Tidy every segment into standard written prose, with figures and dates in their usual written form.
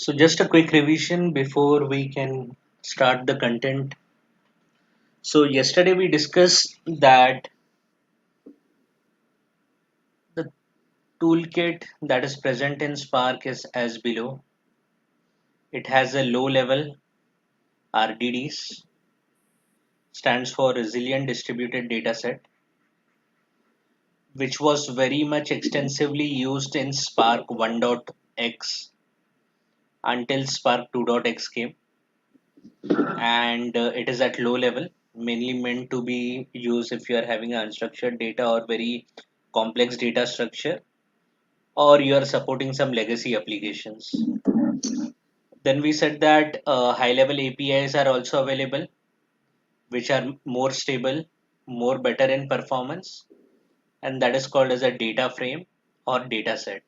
So just a quick revision before we can start the content. So yesterday we discussed that the toolkit that is present in Spark is as below. It has a low level RDDs, stands for Resilient Distributed Dataset, which was very much extensively used in Spark 1.x until Spark 2.x came, and it is at low level, mainly meant to be used if you are having unstructured data or very complex data structure, or you are supporting some legacy applications. Then we said that high level APIs are also available, which are more stable, more better in performance, and that is called as a data frame or data set.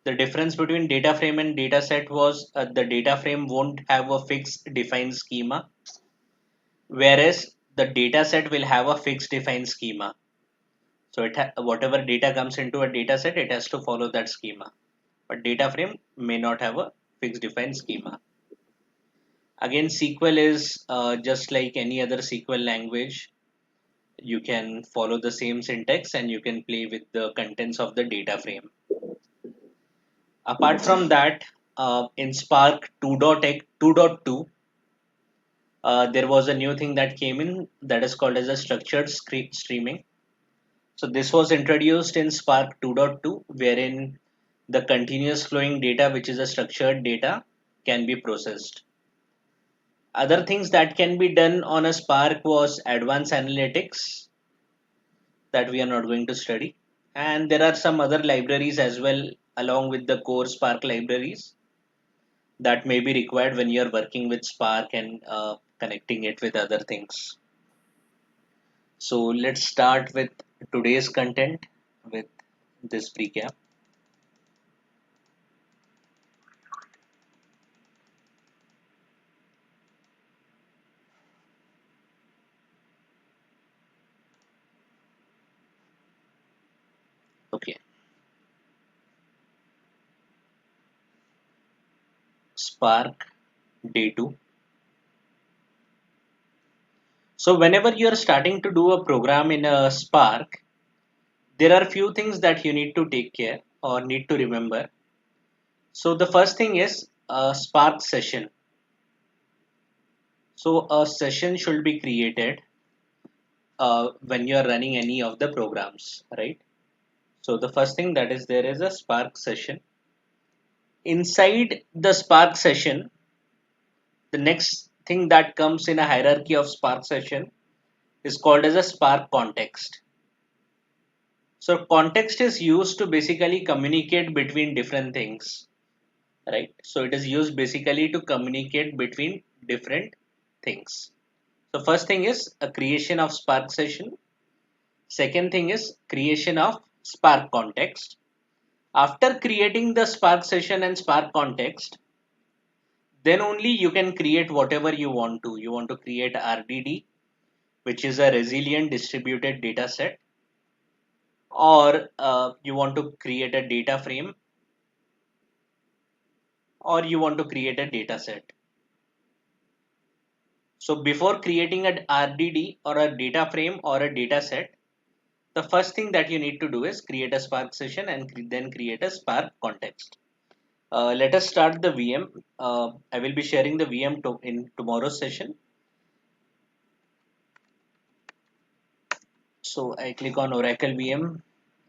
The difference between data frame and data set was the data frame won't have a fixed defined schema, whereas the data set will have a fixed defined schema. So whatever data comes into a data set, it has to follow that schema. But data frame may not have a fixed defined schema. Again, SQL is just like any other SQL language. You can follow the same syntax and you can play with the contents of the data frame. Apart from that, in Spark 2.2, there was a new thing that came in that is called as a structured streaming. So this was introduced in Spark 2.2, wherein the continuous flowing data, which is a structured data, can be processed. Other things that can be done on a Spark was advanced analytics that we are not going to study. And there are some other libraries as well, along with the core Spark libraries that may be required when you're working with Spark and connecting it with other things. So let's start with today's content with this recap. Okay, Spark day 2. So whenever you're starting to do a program in a Spark, there are few things that you need to take care or need to remember. So the first thing is a Spark session. So a session should be created when you are running any of the programs, right? So the first thing that is there is a Spark session. Inside the Spark session, the next thing that comes in a hierarchy of Spark session is called as a Spark context. So context is used to basically communicate between different things, right? So it is used basically to communicate between different things. So first thing is a creation of Spark session. Second thing is creation of Spark context. After creating the Spark session and Spark context, then only you can create whatever you want to. You want to create RDD, which is a resilient distributed data set, or you want to create a data frame, or you want to create a data set. So before creating an RDD or a data frame or a data set, the first thing that you need to do is create a Spark session and then create a Spark context. Let us start the VM. I will be sharing the VM in tomorrow's session. So I click on Oracle VM.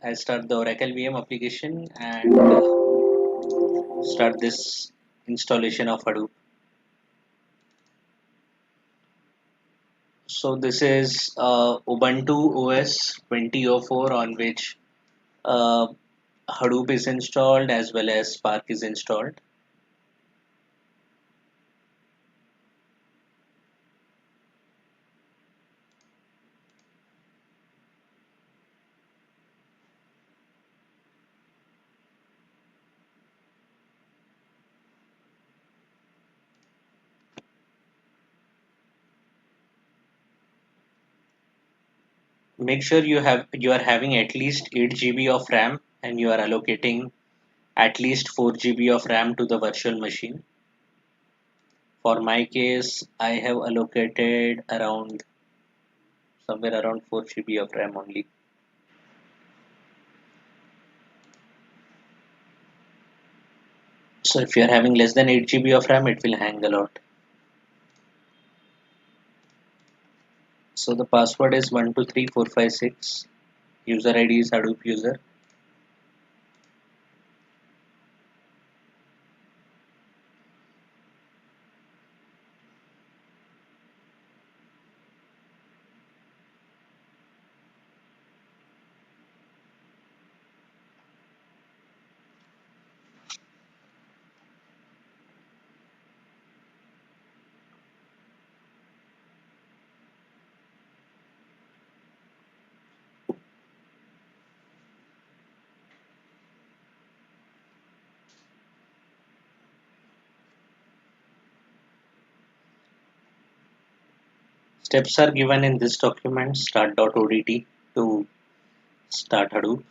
I start the Oracle VM application and start this installation of Hadoop. So this is Ubuntu OS 2004 on which uh, Hadoop is installed as well as Spark is installed. Make sure you are having at least 8 GB of RAM and you are allocating at least 4 GB of RAM to the virtual machine. For my case, I have allocated around somewhere around 4 GB of RAM only. So if you are having less than 8 GB of RAM, it will hang a lot. So the password is 123456. User ID is Hadoop user. Steps are given in this document start.odt to start Hadoop.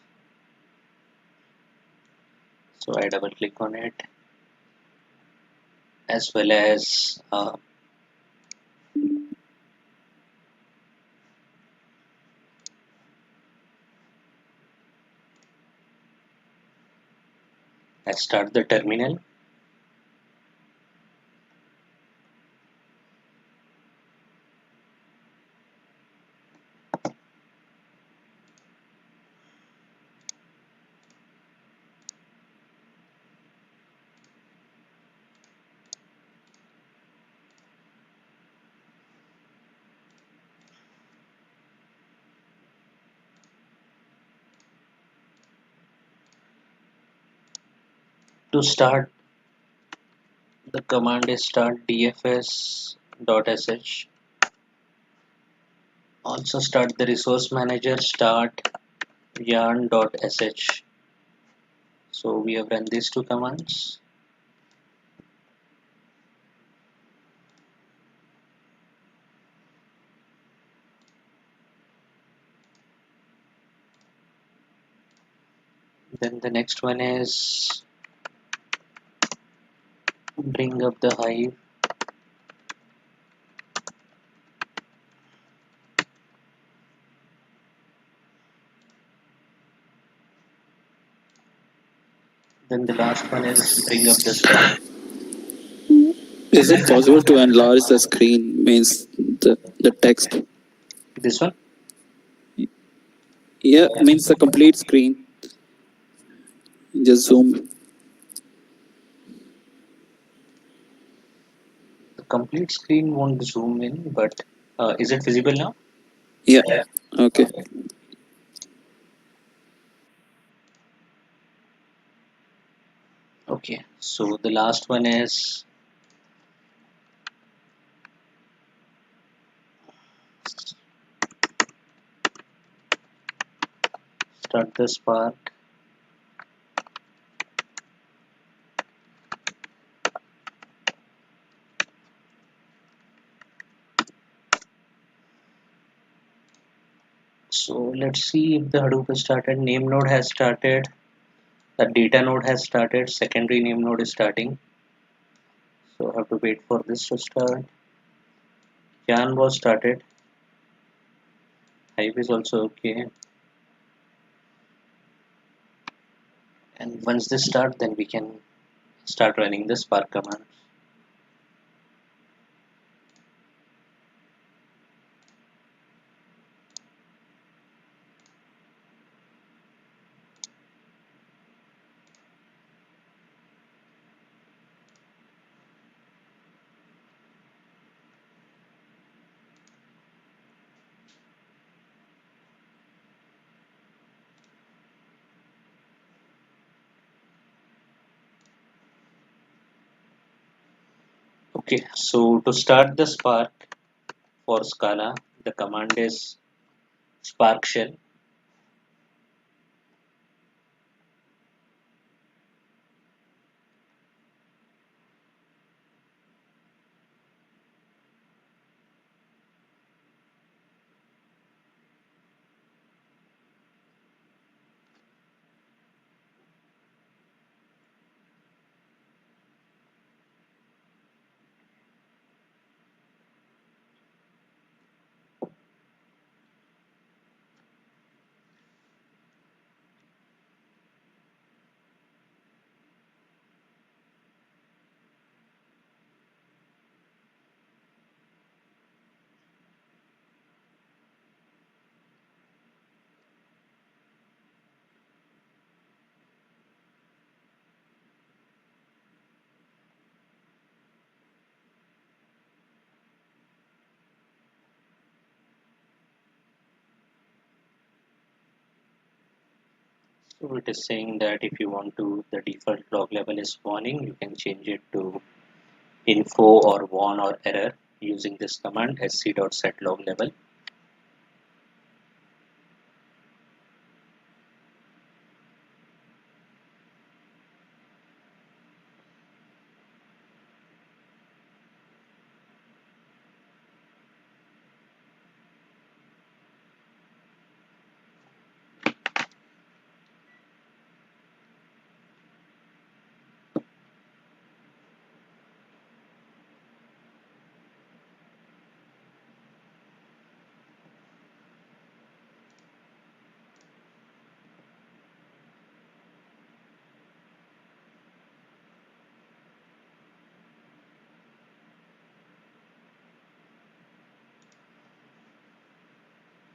So I double click on it, as well as I start the terminal. To start, the command is start dfs.sh. Also start the resource manager start yarn.sh. So we have run these two commands. Then the next one is bring up the hive. Then the last one is bring up the Spark. Is it possible to enlarge the screen? Means the text. This one? Yeah, means the complete screen. Just zoom. The complete screen won't zoom in, but is it visible now? Yeah. Okay. Okay, so the last one is start the Spark. So let's see if the Hadoop is started. Name node has started. The data node has started. Secondary name node is starting. So I have to wait for this to start. Yarn was started. Hive is also okay. And once this start, then we can start running the Spark command. Okay, so to start the Spark for Scala, the command is Spark shell. So it is saying that if you want to, the default log level is warning, you can change it to info or warn or error using this command sc.set log level.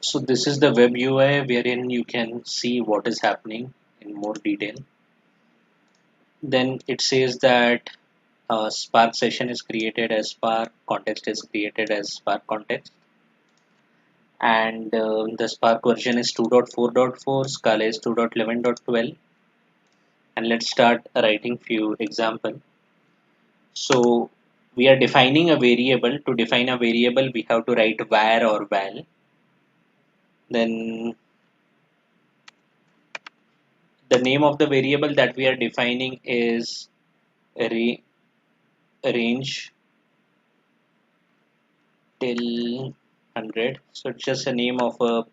So this is the web UI wherein you can see what is happening in more detail. Then it says that Spark session is created as Spark, context is created as Spark context, and the Spark version is 2.4.4, Scala is 2.11.12, and let's start writing few example. So we are defining a variable. To define a variable, we have to write var or val. Then the name of the variable that we are defining is range till 100. So it's just a name of a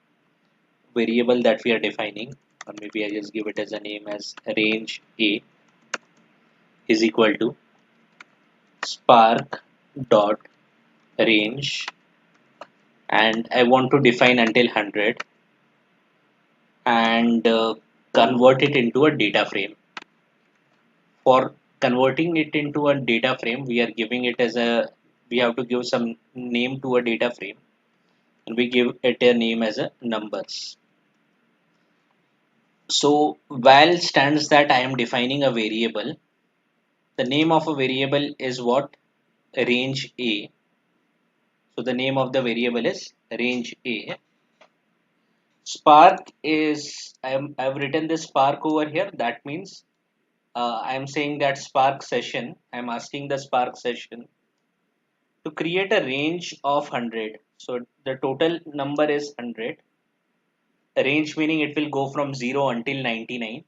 variable that we are defining, or maybe I just give it as a name as range a is equal to spark dot range, and I want to define until 100 and convert it into a data frame. For converting it into a data frame, we are giving it as a, we have to give some name to a data frame, and we give it a name as a numbers. So val stands that I am defining a variable. The name of a variable is what? Range a. So the name of the variable is range a. Spark is, I've written this spark over here. That means I'm saying that Spark session, I'm asking the Spark session to create a range of 100. So the total number is 100. Range meaning it will go from 0 until 99.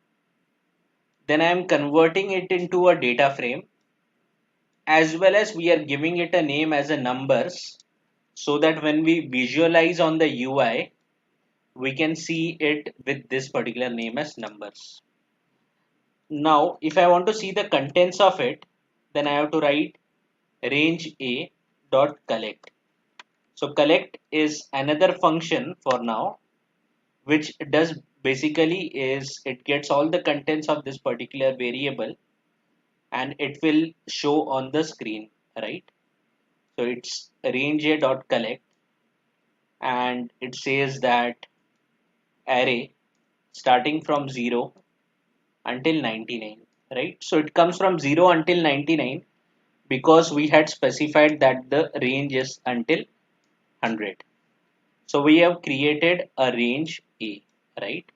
Then I am converting it into a data frame, as well as we are giving it a name as a numbers, so that when we visualize on the UI, we can see it with this particular name as numbers. Now, if I want to see the contents of it, then I have to write range a dot collect. So collect is another function for now, which does basically is it gets all the contents of this particular variable and it will show on the screen, right? So it's range a dot collect, and it says that array starting from 0 until 99, right? So it comes from 0 until 99 because we had specified that the range is until 100. So we have created a range A, right?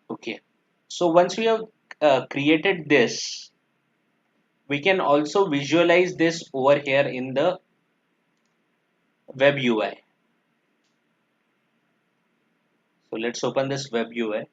Okay. So once we have created this, we can also visualize this over here in the web UI. So let's open this web UI.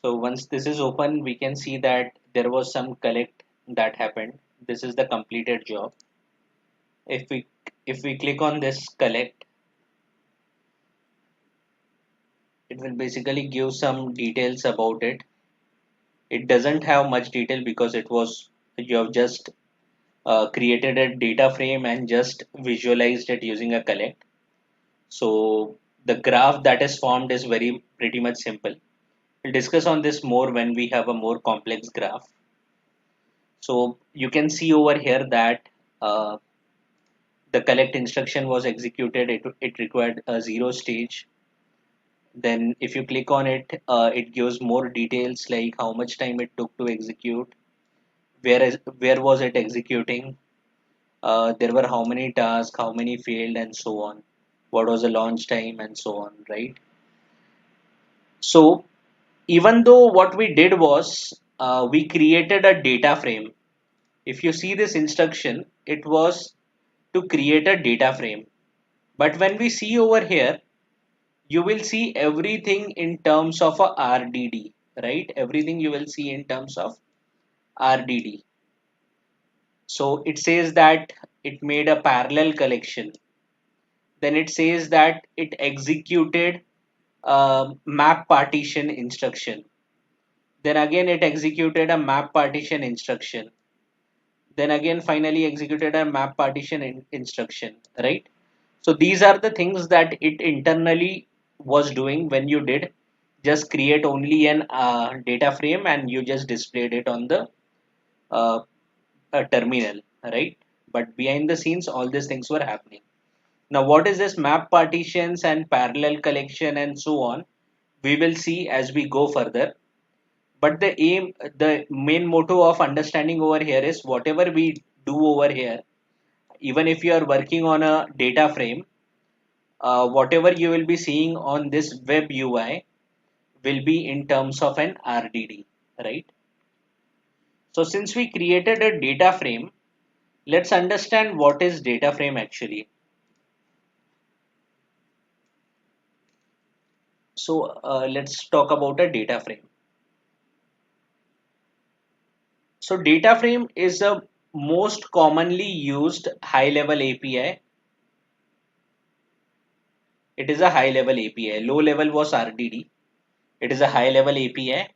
So once this is open, we can see that there was some collect that happened. This is the completed job. If we click on this collect, it will basically give some details about it. It doesn't have much detail because it was, you have just created a data frame and just visualized it using a collect. So the graph that is formed is very pretty much simple. We'll discuss on this more when we have a more complex graph. So you can see over here that uh, the collect instruction was executed. It required a zero stage. Then if you click on it, it gives more details like how much time it took to execute. where was it executing, there were how many tasks, how many failed, and so on, what was the launch time, and so on, right? So even though what we did was we created a data frame. If you see this instruction, it was to create a data frame. But when we see over here, you will see everything in terms of a RDD, right? Everything you will see in terms of RDD. So it says that it made a parallel collection. Then it says that it executed a map partition instruction. Then again it executed a map partition instruction. Then again finally executed a map partition instruction, right? So these are the things that it internally was doing when you did just create only an data frame and you just displayed it on the uh, terminal, right? But behind the scenes all these things were happening. Now what is this map partitions and parallel collection and so on, we will see as we go further. But the main motto of understanding over here is whatever we do over here, even if you are working on a data frame, whatever you will be seeing on this web UI will be in terms of an RDD, right? So since we created a data frame, let's understand what is data frame actually. So let's talk about a data frame. So data frame is a most commonly used high level API. It is a high level API. Low level was RDD. It is a high level API.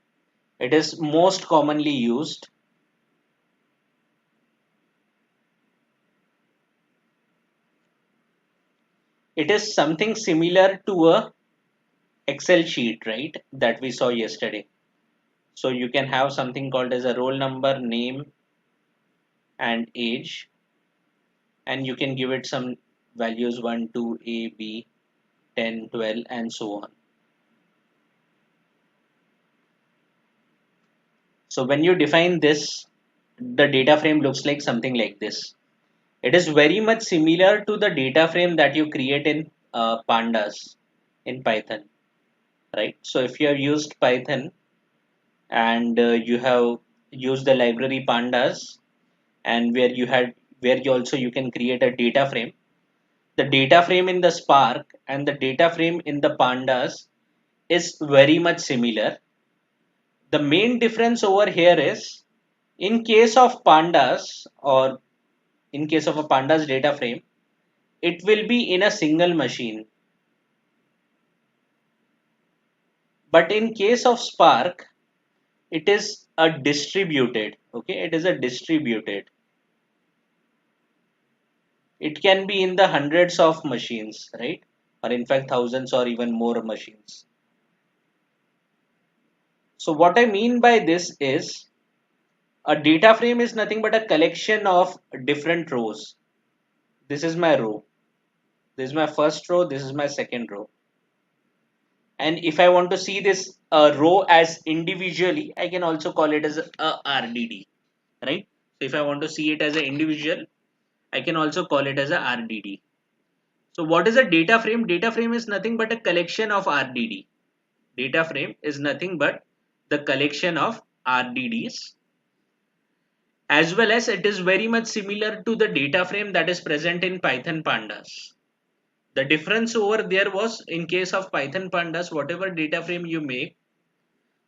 It is most commonly used. It is something similar to a Excel sheet, right? That we saw yesterday. So you can have something called as a roll number, name, and age, and you can give it some values 1, 2, A, B, 10, 12, and so on. So when you define this, the data frame looks like something like this. It is very much similar to the data frame that you create in pandas in Python, right? So if you have used Python and you have used the library pandas, and where you also you can create a data frame, the data frame in the Spark and the data frame in the pandas is very much similar. The main difference over here is, in case of pandas, or in case of a pandas data frame, it will be in a single machine. But in case of Spark, it is a distributed. Okay, it is a distributed. It can be in the hundreds of machines, right? Or in fact thousands or even more machines. So what I mean by this is, a data frame is nothing but a collection of different rows. This is my row. This is my first row. This is my second row. And if I want to see this row as individually, I can also call it as a RDD, right? So if I want to see it as an individual, I can also call it as a RDD. So what is a data frame? Data frame is nothing but a collection of RDD. Data frame is nothing but the collection of RDDs, as well as it is very much similar to the data frame that is present in Python pandas. The difference over there was, in case of Python pandas, whatever data frame you make,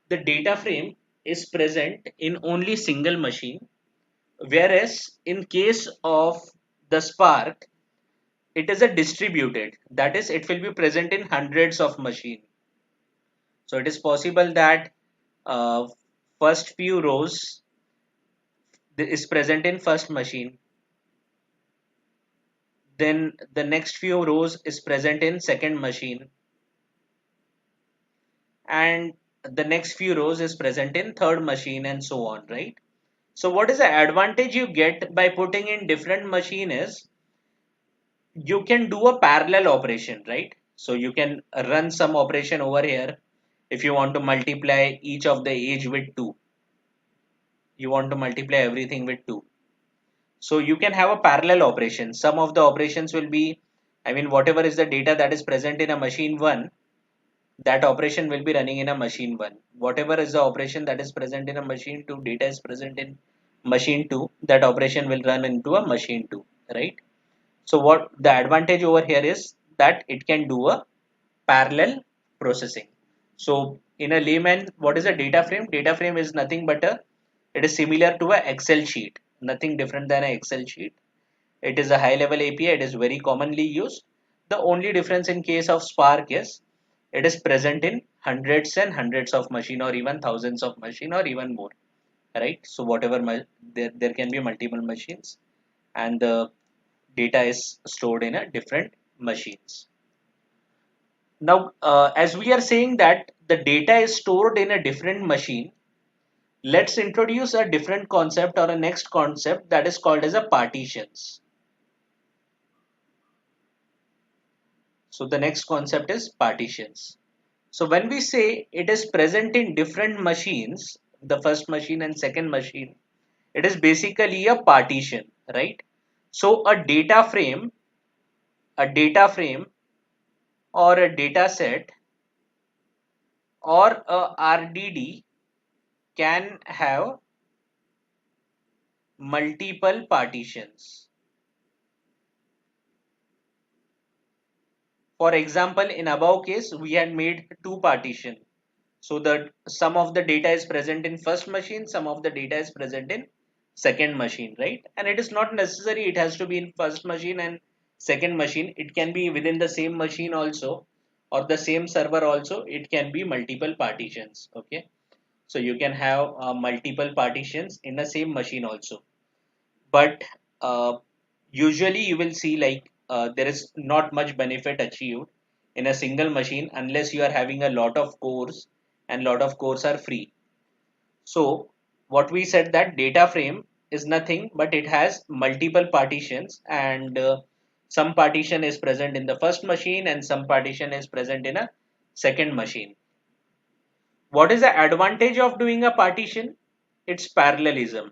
the data frame is present in only single machine, whereas in case of the Spark, it is a distributed, that is it will be present in hundreds of machine. So it is possible that uh, first few rows is present in first machine, then the next few rows is present in second machine, and the next few rows is present in third machine, and so on, right? So what is the advantage you get by putting in different machine is, you can do a parallel operation, right? So you can run some operation over here if you want to multiply each of the age with 2. You want to multiply everything with 2. So you can have a parallel operation. Some of the operations will be, I mean, whatever is the data that is present in a machine 1, that operation will be running in a machine 1. Whatever is the operation that is present in a machine 2, data is present in machine 2, that operation will run into a machine 2, right? So what the advantage over here is that it can do a parallel processing. So in a layman, what is a data frame? Data frame is nothing but it is similar to a Excel sheet, nothing different than an Excel sheet. It is a high level API. It is very commonly used. The only difference in case of Spark is it is present in hundreds and hundreds of machine, or even thousands of machine, or even more, right? So whatever there can be multiple machines, and the data is stored in a different machines. Now, as we are saying that the data is stored in a different machine, let's introduce a different concept, or a next concept, that is called as a partitions. So the next concept is partitions. So when we say it is present in different machines, the first machine and second machine, it is basically a partition, right? So a data frame or a data set or a RDD can have multiple partitions. For example, in above case, we had made two partition. So that some of the data is present in first machine, some of the data is present in second machine, right? And it is not necessary it has to be in first machine and second machine. It can be within the same machine also, or the same server also. It can be multiple partitions. Okay, so you can have multiple partitions in the same machine also. But usually you will see like there is not much benefit achieved in a single machine unless you are having a lot of cores, and lot of cores are free. So what we said, that data frame is nothing but it has multiple partitions, and some partition is present in the first machine and some partition is present in a second machine. What is the advantage of doing a partition? It's parallelism.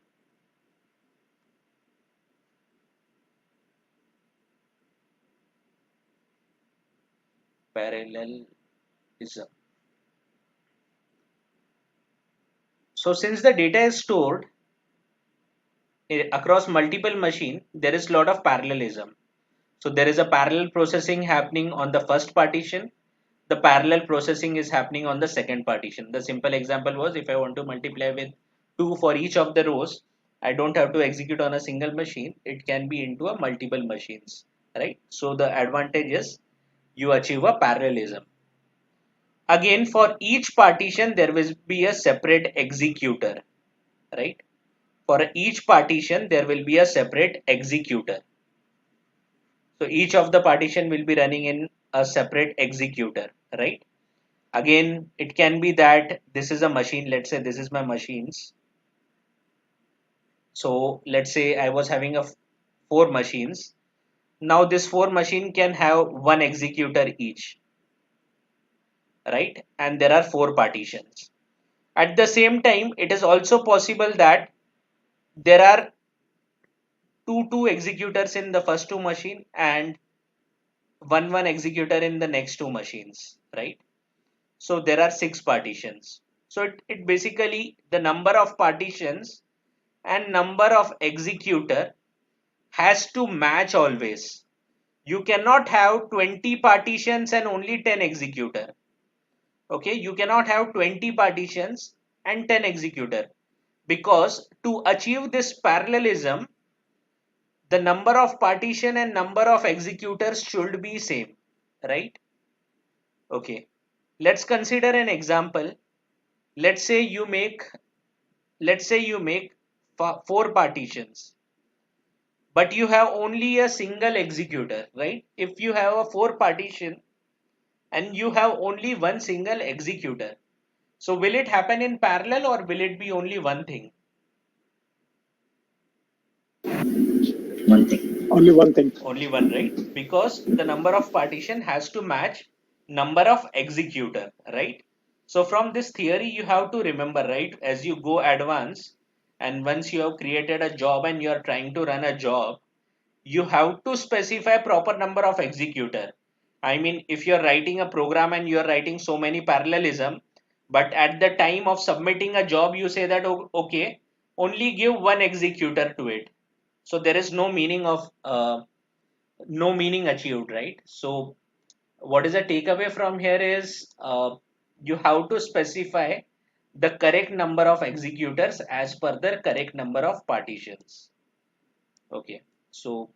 Parallelism. So since the data is stored across multiple machine, there is a lot of parallelism. So there is a parallel processing happening on the first partition. The parallel processing is happening on the second partition. The simple example was, if I want to multiply with 2 for each of the rows, I don't have to execute on a single machine. It can be into a multiple machines, right? So the advantage is you achieve a parallelism. Again, for each partition, there will be a separate executor, right? For each partition, there will be a separate executor. So each of the partition will be running in a separate executor, right? Again, it can be that this is a machine. Let's say this is my machines. So let's say I was having a four machines. Now this four machine can have one executor each, right? And there are four partitions. At the same time, it is also possible that there are two executors in the first two machine and one executor in the next two machines, right? So there are six partitions. So it basically, the number of partitions and number of executor has to match always. You cannot have 20 partitions and only 10 executor. Okay, you cannot have 20 partitions and 10 executor, because to achieve this parallelism, the number of partition and number of executors should be same, right? Okay, let's consider an example. Let's say you make let's say you make four partitions, but you have only a single executor, right? If you have a four partition and you have only one single executor, so will it happen in parallel or will it be only one thing? One thing. Only one thing. Only one, right? Because the number of partition has to match number of executor, right? So from this theory you have to remember, right, as you go advance and once you have created a job and you are trying to run a job, you have to specify proper number of executor. I mean, if you're writing a program and you're writing so many parallelism, but at the time of submitting a job, you say that, okay, only give one executor to it. So there is no meaning of, no meaning achieved, right? So what is the takeaway from here is, you have to specify the correct number of executors as per the correct number of partitions. Okay, so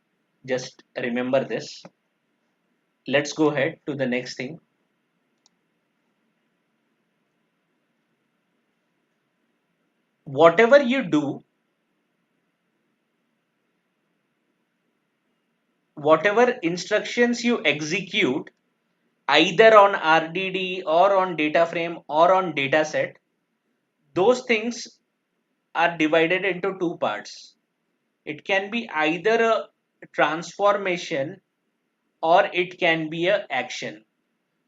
just remember this. Let's go ahead to the next thing. Whatever you do, whatever instructions you execute, either on RDD or on data frame or on dataset, those things are divided into two parts. It can be either a transformation or it can be a action.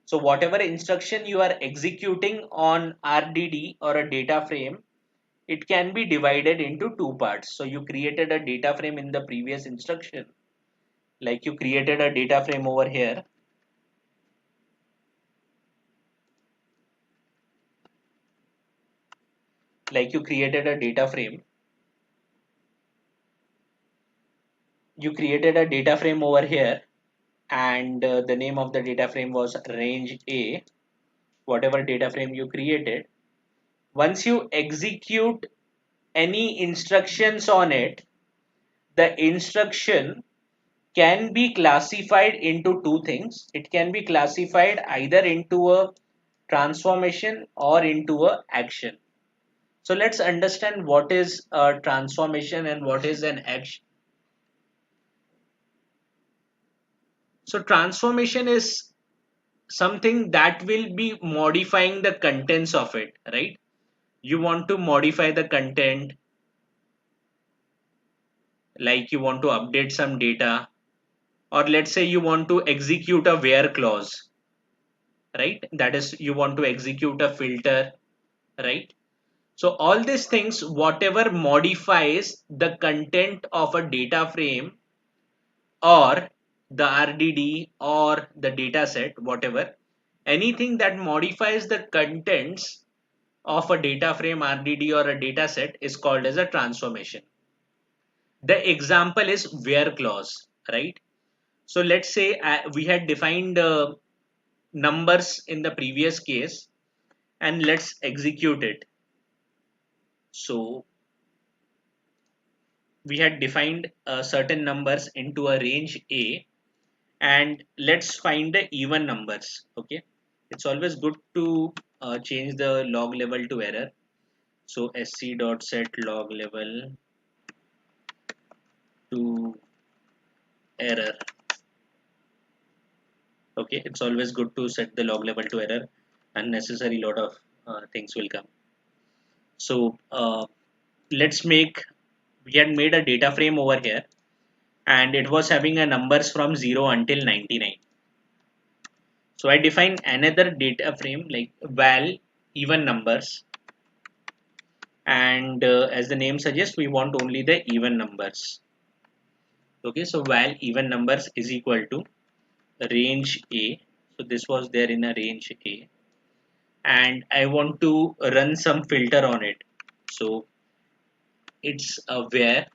So whatever instruction you are executing on RDD or a data frame, it can be divided into two parts. So you created a data frame in the previous instruction, like you created a data frame over here, like you created a data frame, you created a data frame over here, and the name of the data frame was range A, whatever data frame you created. Once you execute any instructions on it, the instruction can be classified into two things. It can be classified either into a transformation or into a action. So let's understand what is a transformation and what is an action. So transformation is something that will be modifying the contents of it, right? You want to modify the content, like you want to update some data, or let's say you want to execute a where clause, right? That is, you want to execute a filter, right? So all these things, whatever modifies the content of a data frame or the RDD or the data set, whatever, anything that modifies the contents of a data frame, RDD or a data set is called as a transformation. The example is where clause, right? So let's say we had defined numbers in the previous case, and let's execute it. So we had defined certain numbers into a range A, and let's find the even numbers. Okay, it's always good to change the log level to error. So sc dot set log level to error. Okay, it's always good to set the log level to error. Unnecessary lot of things will come. So let's make, we had made a data frame over here, and it was having a numbers from 0 until 99. So I define another data frame like val even numbers, and as the name suggests, we want only the even numbers. Okay, so val even numbers is equal to range A. So this was there in a range A, and I want to run some filter on it. So it's a where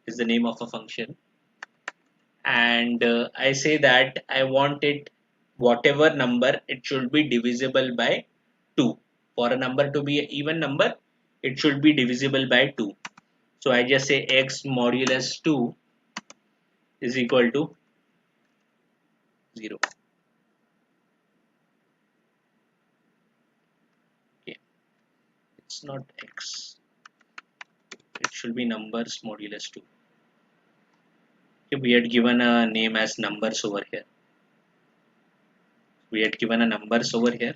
is the name of a function, and I say that I want it, whatever number, it should be divisible by 2. For a number to be an even number, it should be divisible by 2. So I just say x modulus 2 is equal to 0. Okay, it's not x, it should be numbers modulus 2. Okay, we had given a name as numbers over here. We had given a numbers over here.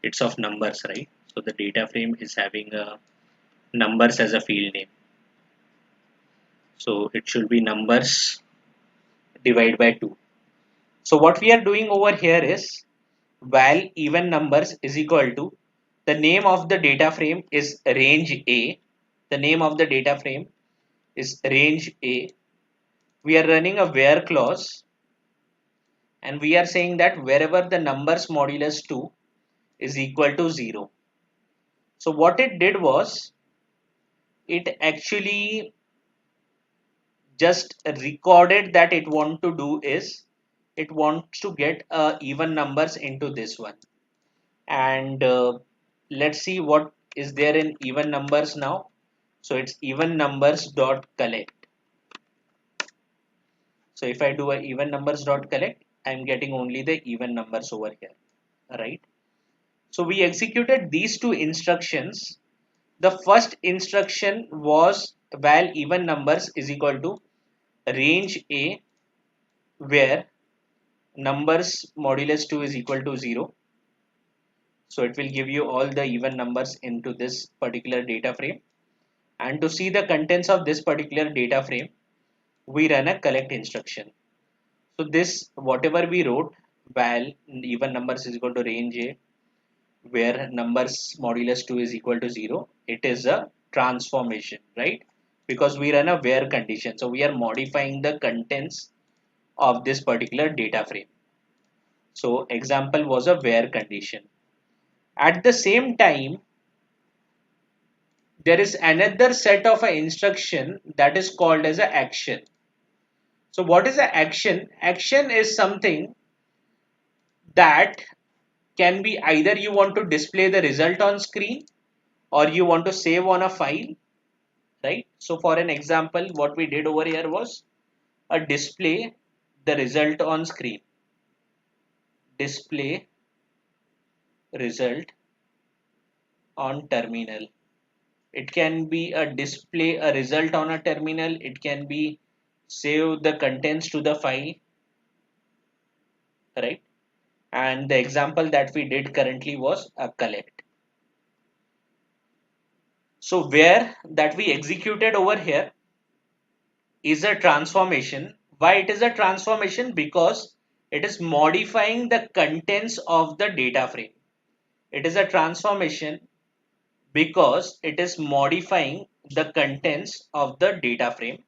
It's of numbers, right? So the data frame is having a numbers as a field name. So it should be numbers divided by 2. So what we are doing over here is val even numbers is equal to, the name of the data frame is range A, The name of the data frame is range A. We are running a where clause, and we are saying that wherever the numbers modulus 2 is equal to 0. So what it did was, it actually just recorded that it want to do is, it wants to get even numbers into this one. And let's see what is there in even numbers now. So it's even numbers dot collect. So if I do a even numbers dot collect, I'm getting only the even numbers over here, right? So we executed these two instructions. The first instruction was val even numbers is equal to range A, where numbers modulus 2 is equal to 0. So it will give you all the even numbers into this particular data frame. And to see the contents of this particular data frame, we run a collect instruction. So this, whatever we wrote, val even numbers is equal to range A, where numbers modulus 2 is equal to 0, it is a transformation, right? Because we run a where condition. So we are modifying the contents of this particular data frame. So example was a where condition. At the same time, there is another set of an instruction that is called as an action. So what is an action? Action is something that can be either you want to display the result on screen or you want to save on a file, right? So for an example, what we did over here was a display the result on screen. Display result on terminal. It can be a display a result on a terminal. It can be save the contents to the file, right? And the example that we did currently was a collect. So where that we executed over here is a transformation. Why it is a transformation? Because it is modifying the contents of the data frame. It is a transformation because it is modifying the contents of the data frame.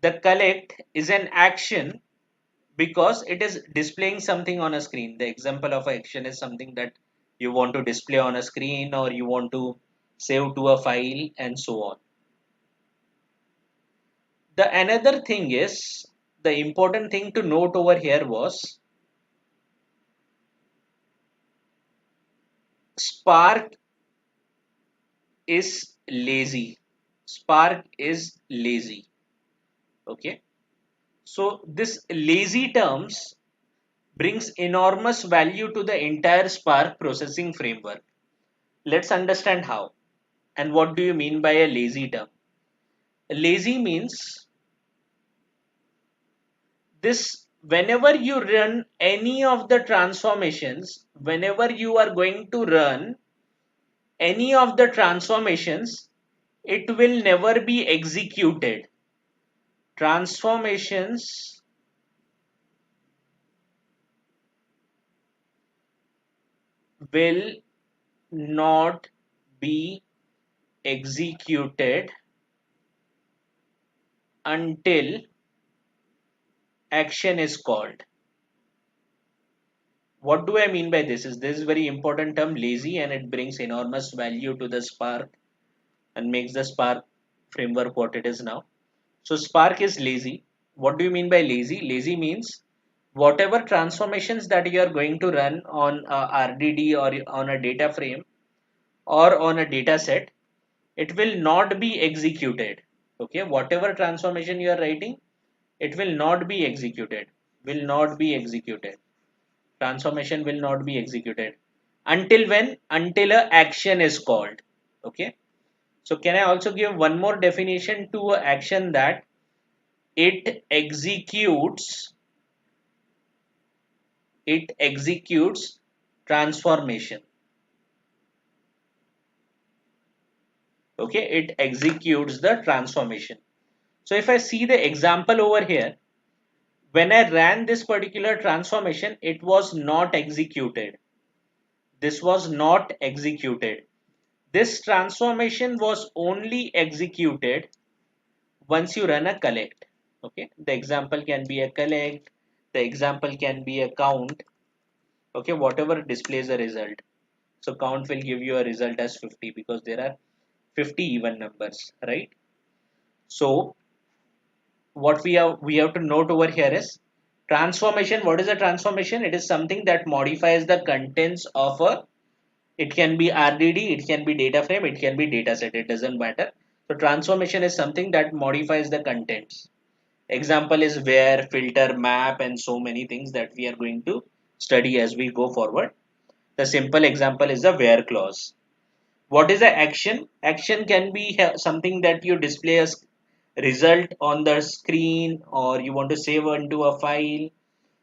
The collect is an action because it is displaying something on a screen. The example of action is something that you want to display on a screen or you want to save to a file and so on. The another thing is, the important thing to note over here was Spark is lazy. Spark is lazy. Okay. So this lazy terms brings enormous value to the entire Spark processing framework. Let's understand how. And what do you mean by a lazy term? Lazy means this, whenever you run any of the transformations, whenever you are going to run any of the transformations, it will never be executed. Transformations will not be executed until action is called. What do I mean by this? This is very important term, lazy, and it brings enormous value to the Spark and makes the Spark framework what it is now. So Spark is lazy. What do you mean by lazy? Lazy means whatever transformations that you are going to run on a RDD or on a data frame or on a data set, it will not be executed. Okay, whatever transformation you are writing, it will not be executed. Will not be executed. Transformation will not be executed. Until when? Until a action is called. Okay. So can I also give one more definition to a action, that it executes transformation. Okay, it executes the transformation. So if I see the example over here, when I ran this particular transformation, it was not executed. This was not executed. This transformation was only executed once you run a collect. Okay, the example can be a collect, the example can be a count. Okay, whatever displays a result. So count will give you a result as 50 because there are 50 even numbers, right? So what we have to note over here is transformation. What is a transformation? It is something that modifies the contents of a, it can be RDD, it can be data frame, it can be data set, it doesn't matter. So transformation is something that modifies the contents. Example is where, filter, map, and so many things that we are going to study as we go forward. The simple example is a where clause. What is an action? Action can be something that you display as result on the screen, or you want to save into a file.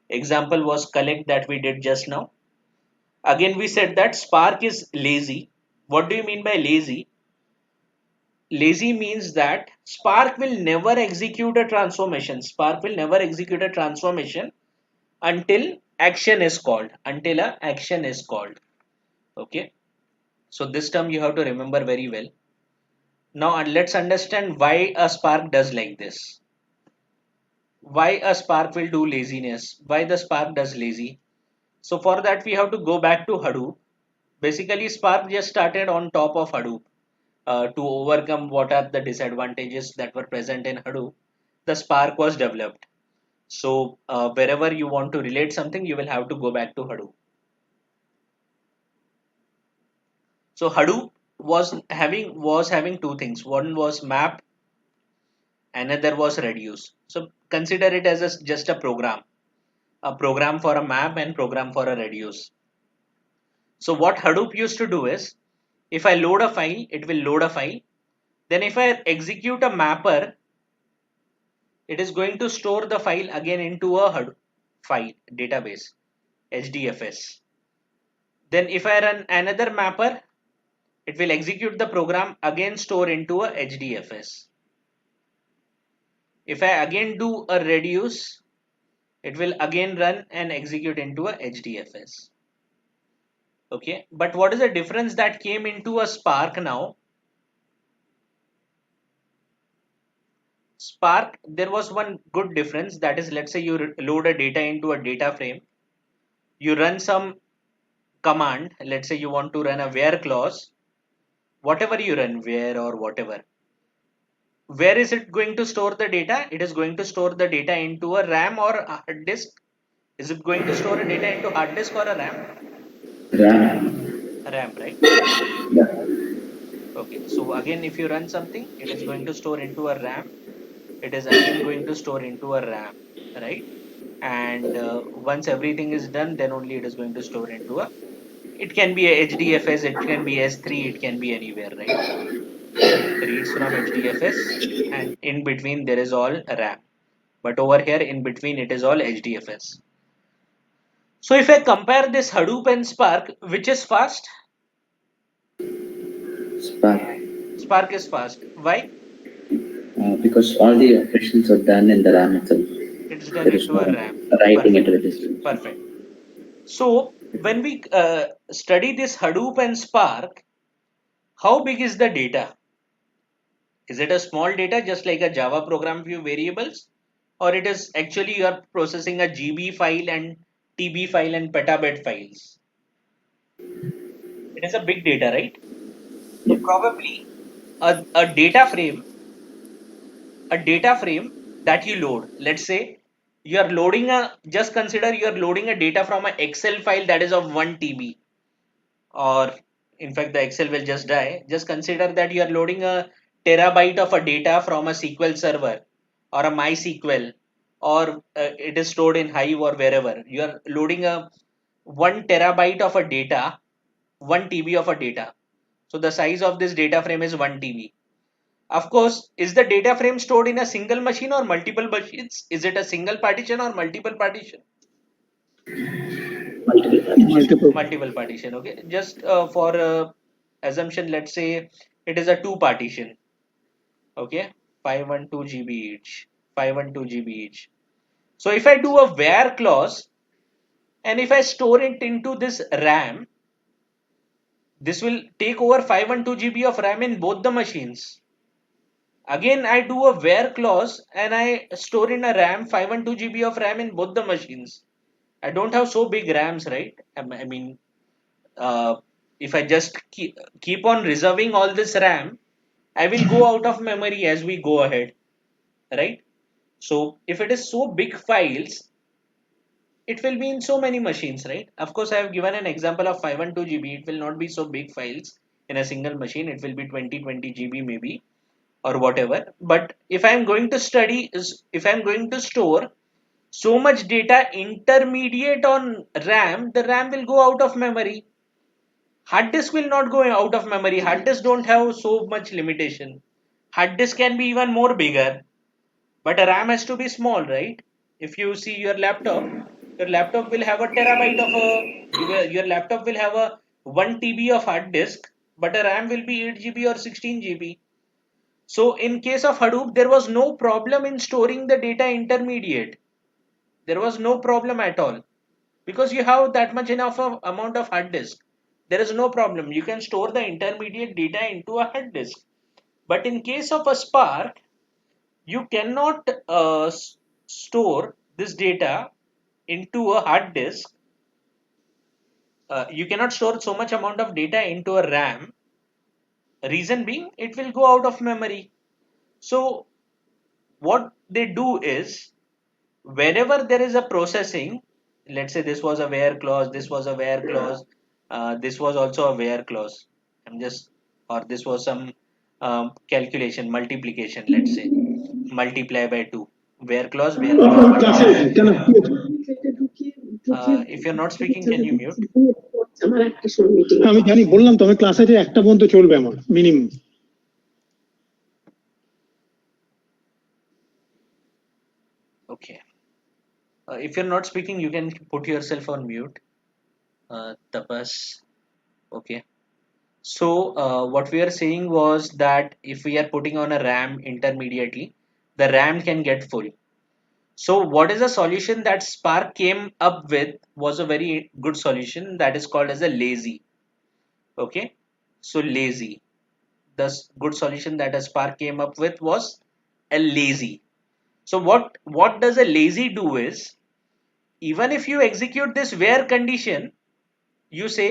Example was collect that we did just now. Again, we said that Spark is lazy. What do you mean by lazy? Lazy means that Spark will never execute a transformation. Spark will never execute a transformation until action is called. Until a action is called. Okay. So this term you have to remember very well. Now let's understand why a Spark does like this. Why a Spark will do laziness. Why the Spark does lazy. So for that we have to go back to Hadoop. Basically Spark just started on top of Hadoop. To overcome what are the disadvantages that were present in Hadoop, the Spark was developed. So wherever you want to relate something, you will have to go back to Hadoop. So Hadoop was having two things. One was map, another was reduce. So consider it as just a program for a map and program for a reduce. So what Hadoop used to do is, if I load a file, it will load a file. Then if I execute a mapper, it is going to store the file again into a Hadoop file database, HDFS. Then if I run another mapper, it will execute the program again store into a HDFS. If I again do a reduce, it will again run and execute into a HDFS. Okay, but what is the difference that came into a Spark now? Spark, there was one good difference, that is, let's say you load a data into a data frame, you run some command, let's say you want to run a where clause, whatever you run, where or whatever, where is it going to store the data? It is going to store the data into a RAM or a hard disk. Is it going to store a data into hard disk or a RAM? RAM. A RAM, right? Yeah. Okay, so again, if you run something, it is going to store into a RAM. It is again going to store into a RAM, right? And once everything is done, then only it is going to store into a, it can be a HDFS, it can be S3, it can be anywhere, right? It reads from HDFS, and in between there is all RAM. But over here in between it is all HDFS. So if I compare this Hadoop and Spark, which is fast? Spark. Spark is fast. Why? Because all the operations are done in the RAM itself. It's done There is into no a RAM. writing Perfect. into the system. Perfect. So when we study this Hadoop and Spark, how big is the data? Is it a small data just like a Java program few variables? Or it is actually you are processing a GB file and TB file and petabyte files? It is a big data, right? So Yeah. probably a data frame that you load. Let's say you are loading a, just consider you are loading a data from an Excel file that is of 1 TB, or in fact the Excel will just die. Just consider that you are loading a terabyte of a data from a SQL server or a MySQL, or it is stored in Hive or wherever. You are loading a 1 terabyte of a data, 1 TB of a data. So the size of this data frame is 1 TB. Of course, is the data frame stored in a single machine or multiple machines? Is it a single partition or multiple partition? Multiple partitions. Multiple. Multiple partition. Okay, just for assumption, let's say it is a two partition. Okay, 512 GB each. 512 GB each. So if I do a where clause and if I store it into this RAM, This will take over 512 GB of RAM in both the machines. Again, I do a where clause and I store in a RAM 512 GB of RAM in both the machines. I don't have so big RAMs, right? I mean, uh, if I just keep on reserving all this RAM, I will go out of memory as we go ahead, right? So if it is so big files, it will be in so many machines, right? Of course, I have given an example of 512 GB. It will not be so big files in a single machine. It will be 20 GB maybe or whatever. But if I'm going to if I'm going to store so much data intermediate on RAM, the RAM will go out of memory. Hard disk will not go out of memory. Hard disk don't have so much limitation. Hard disk can be even more bigger, but a RAM has to be small, right? If you see your laptop will have a terabyte of your laptop will have a 1 TB of hard disk, but a RAM will be 8 GB or 16 GB. So in case of Hadoop, there was no problem in storing the data intermediate. There was no problem at all because you have that much enough of amount of hard disk. There is no problem. You can store the intermediate data into a hard disk. But in case of a Spark, you cannot store this data into a hard disk. You cannot store so much amount of data into a RAM. Reason being, it will go out of memory. So what they do is, whenever there is a processing, let's say this was a where clause, this was a where clause, this was also a where clause. I'm just, or this was some calculation, multiplication, let's say, multiply by 2. Where clause, where clause, ক্লাসে multiply by কেন 2. ঢুকিয়ে If you're not speaking, can you mute? আমার একটা সময় meeting আমি জানি বললাম তো আমি ক্লাসে যে একটা পর্যন্ত চলবে আমার minimum Okay. If you're not speaking, you can put yourself on mute. Tapas. Okay. So what we are saying was that if we are putting on a RAM intermediately, the RAM can get full. So what is a solution that Spark came up with was a very good solution that is called as a lazy. Okay. So lazy. The good solution that a Spark came up with was a lazy. So what does a lazy do is, even if you execute this where condition, you say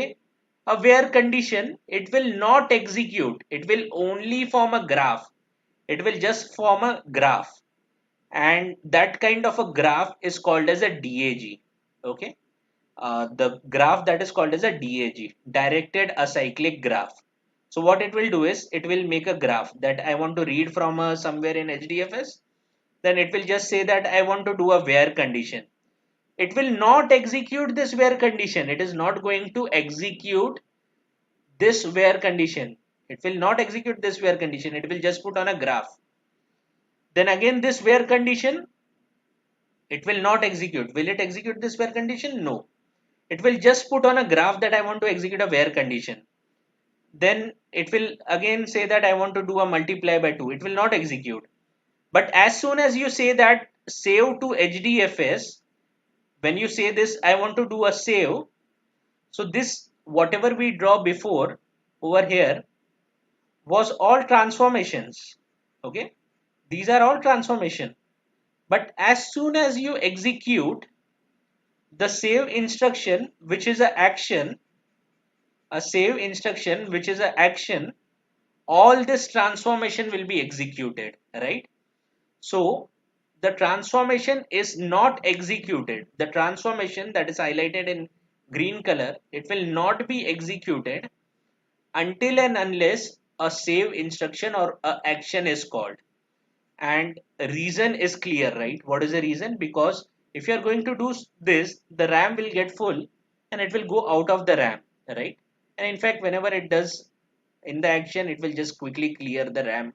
a where condition, it will not execute. It will only form a graph. It will just form a graph. And that kind of a graph is called as a DAG. Okay. The graph that is called as a DAG, directed acyclic graph. So what it will do is, it will make a graph that I want to read from somewhere in HDFS. Then it will just say that I want to do a where condition. It will not execute this where condition. It is not going to execute this where condition. It will not execute this where condition. It will just put on a graph. Then again this where condition, it will not execute. Will it execute this where condition? No. It will just put on a graph that I want to execute a where condition. Then it will again say that I want to do a multiply by 2. It will not execute. But as soon as you say that save to HDFS, when you say this, I want to do a save. So this, whatever we draw before over here, was all transformations. Okay. These are all transformation. But as soon as you execute the save instruction, which is an action, a save instruction, which is an action, all this transformation will be executed, right? So the transformation is not executed. The transformation that is highlighted in green color, it will not be executed until and unless a save instruction or a action is called. And reason is clear, right? What is the reason? Because if you are going to do this, the RAM will get full and it will go out of the RAM, right? And in fact, whenever it does in the action, it will just quickly clear the RAM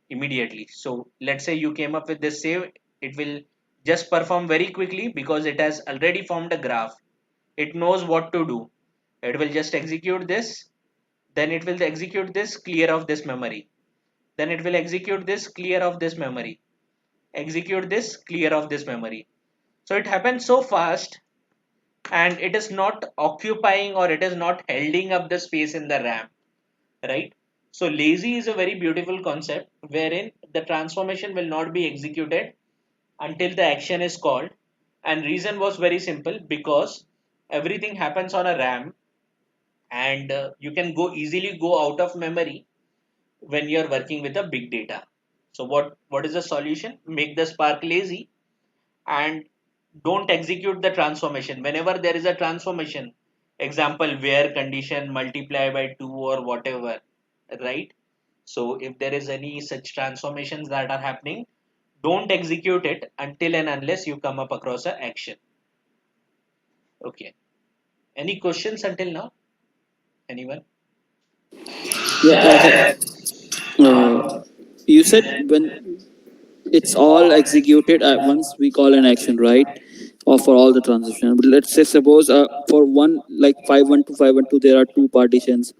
immediately. So let's say you came up with this save, it will just perform very quickly because it has already formed a graph. It knows what to do. It will just execute this, then it will execute this, clear of this memory. Then it will execute this, clear of this memory. Execute this, clear of this memory. So it happens so fast and it is not occupying or it is not holding up the space in the RAM, right? So lazy is a very beautiful concept wherein the transformation will not be executed until the action is called. And reason was very simple, because everything happens on a RAM, and you can go easily go out of memory when you're working with a big data. So what is the solution? Make the Spark lazy and don't execute the transformation. Whenever there is a transformation, example where condition multiply by 2 or whatever, right? So if there is any such transformations that are happening, don't execute it until and unless you come up across an action. Okay. Any questions until now? Anyone? Yeah, I have. You said when it's all executed at once, we call an action, right? Or for all the transition. But let's say suppose for one like 512 512 there are two partitions.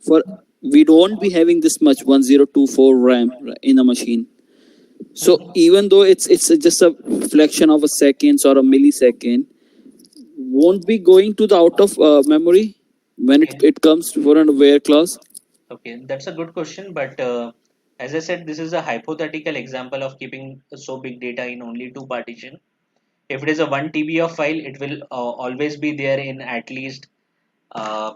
For we don't be having this much 1024 RAM in a machine. So even though it's just a fraction of a second or a millisecond, won't be going to the out of memory when Okay. it comes for an where clause. Okay, that's a good question, but as I said, this is a hypothetical example of keeping so big data in only two partition. If it is a 1 TB of file, it will always be there in at least uh,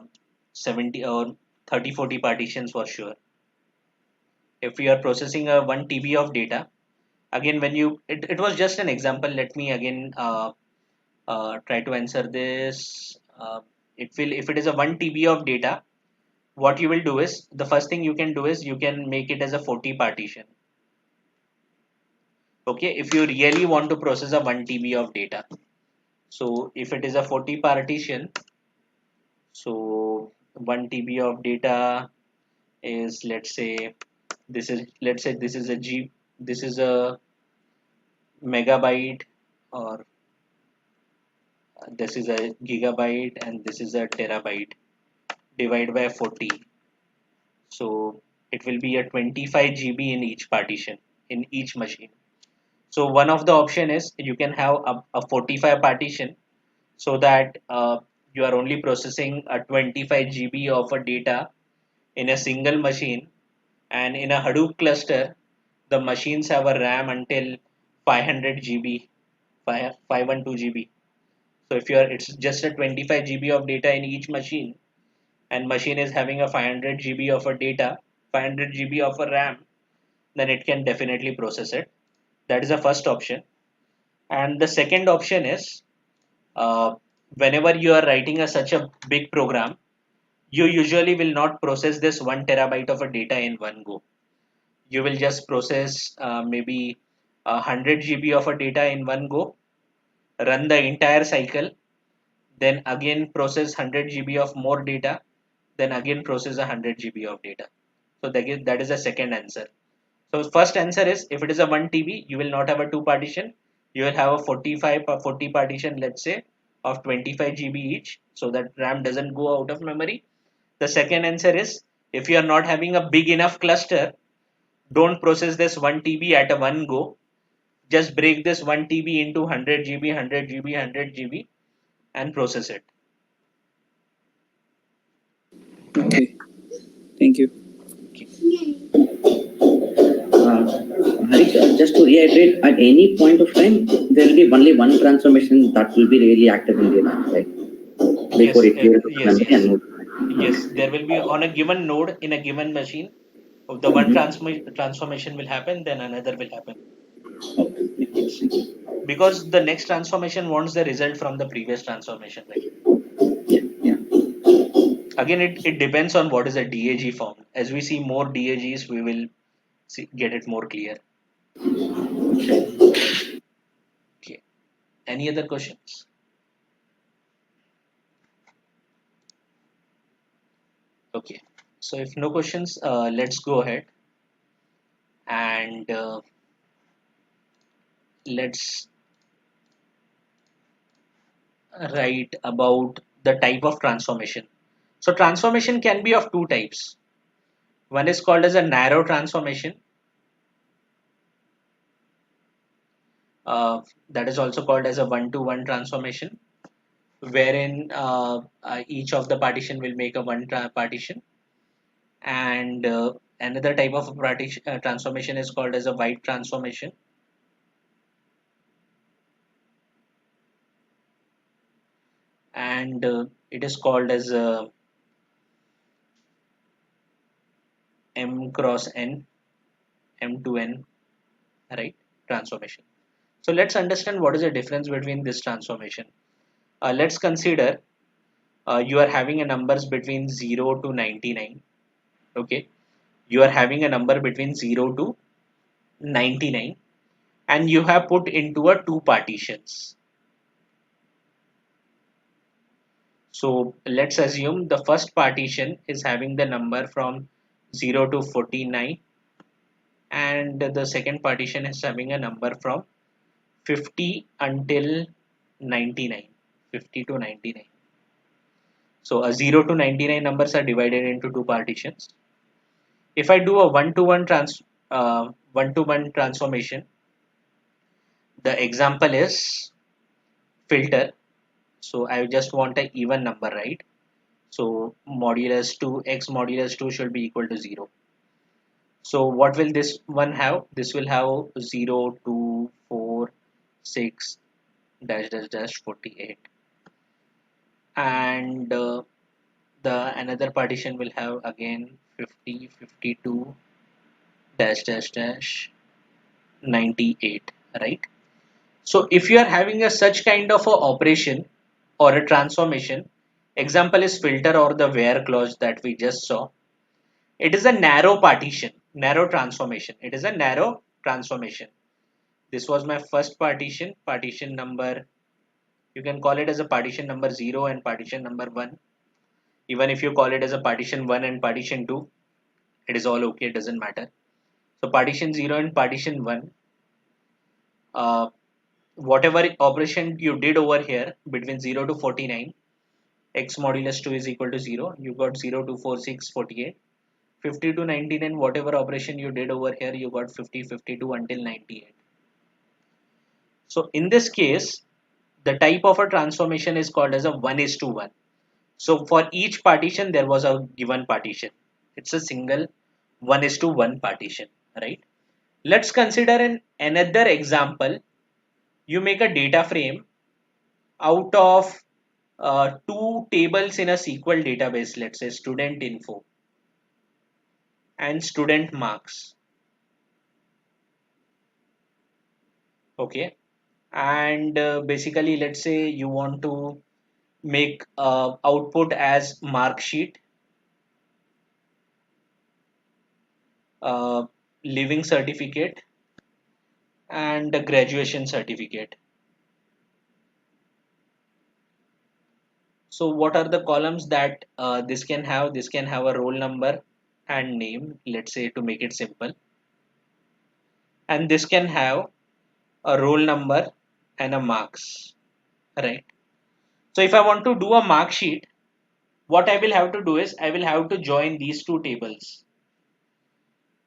70 or 30-40 partitions for sure. If we are processing a 1 TB of data, again, when it was just an example. Let me again try to answer this. It will, if it is a 1 TB of data, what you will do is, the first thing you can do is you can make it as a 40 partition. Okay, if you really want to process a 1 TB of data, so if it is a 40 partition, so 1 TB of data is, let's say, this is a G, this is a megabyte, or this is a gigabyte, and this is a terabyte. Divide by 40, so it will be a 25 GB in each partition, in each machine. So one of the option is you can have a 45 partition, so that you are only processing a 25 GB of a data in a single machine. And in a Hadoop cluster, the machines have a RAM until 500 GB, 512 GB. So if you are, it's just a 25 GB of data in each machine, and machine is having a 500 GB of a data, 500 GB of a RAM, then it can definitely process it. That is the first option. And the second option is, uh, whenever you are writing such a big program, you usually will not process this 1 terabyte of a data in one go. You will just process maybe 100 GB of a data in one go, run the entire cycle, then again process 100 GB of more data, then again process 100 GB of data. So that is the second answer. So first answer is, if it is a 1 TB, you will not have a two partition. You will have a 45 or 40 partition, let's say, of 25 GB each, so that RAM doesn't go out of memory. The second answer is, if you are not having a big enough cluster, don't process this 1 TB at a one go. Just break this 1 TB into 100 GB, 100 GB, 100 GB, and process it. Okay, thank you. Okay. Harish, just to reiterate, at any point of time, there will be only one transformation that will be really active in the lab, right? Before Yes, it clears the yes, memory and yes. moves. Yes, there will be on a given node in a given machine. The one transformation will happen, then another will happen. Yes, because the next transformation wants the result from the previous transformation, right? Yeah, yeah. Again, it depends on what is a DAG form. As we see more DAGs, we will get it more clear. Okay. Any other questions? Okay. So if no questions, let's go ahead and let's write about the type of transformation. So transformation can be of two types. One is called as a narrow transformation. That is also called as a one-to-one transformation, wherein each of the partition will make a partition, and another type of partition transformation is called as a wide transformation. And it is called as m cross n, m to n, right, transformation. So let's understand what is the difference between this transformation. Let's consider you are having a numbers between 0 to 99. Okay, you are having a number between 0 to 99, and you have put into a two partitions. So let's assume the first partition is having the number from 0 to 49, and the second partition is having a number from 50 until 99, 50 to 99. So a 0 to 99 numbers are divided into two partitions. If I do a one-to-one transformation, the example is filter. So I just want an even number, right? So modulus 2 x modulus 2 should be equal to 0. So what will this one have? This will have 0, 2, 4, 6, dash dash dash 48, and the another partition will have again 50, 52, dash dash dash 98, right? So if you are having a such kind of a operation or a transformation, example is filter or the where clause that we just saw. It is a narrow partition, narrow transformation. It is a narrow transformation. This was my first partition, partition number, you can call it as a partition number 0 and partition number 1. Even if you call it as a partition 1 and partition 2, it is all okay, it doesn't matter. So partition 0 and partition 1, uh, whatever operation you did over here between 0 to 49, x modulus 2 is equal to 0, you got 0, 2, 4, 6, 48. 50 to 99, whatever operation you did over here, you got 50, 52 until 98. So in this case, the type of a transformation is called as a 1:1. So for each partition, there was a given partition. It's a single 1:1 partition, right? Let's consider another example. You make a data frame out of two tables in a SQL database, let's say student info and student marks. Okay. And basically, let's say you want to make output as mark sheet, uh, living certificate, and a graduation certificate. So what are the columns that this can have? This can have a roll number and name, let's say, to make it simple. And this can have a roll number and a marks, right? So if I want to do a mark sheet, what I will have to do is I will have to join these two tables.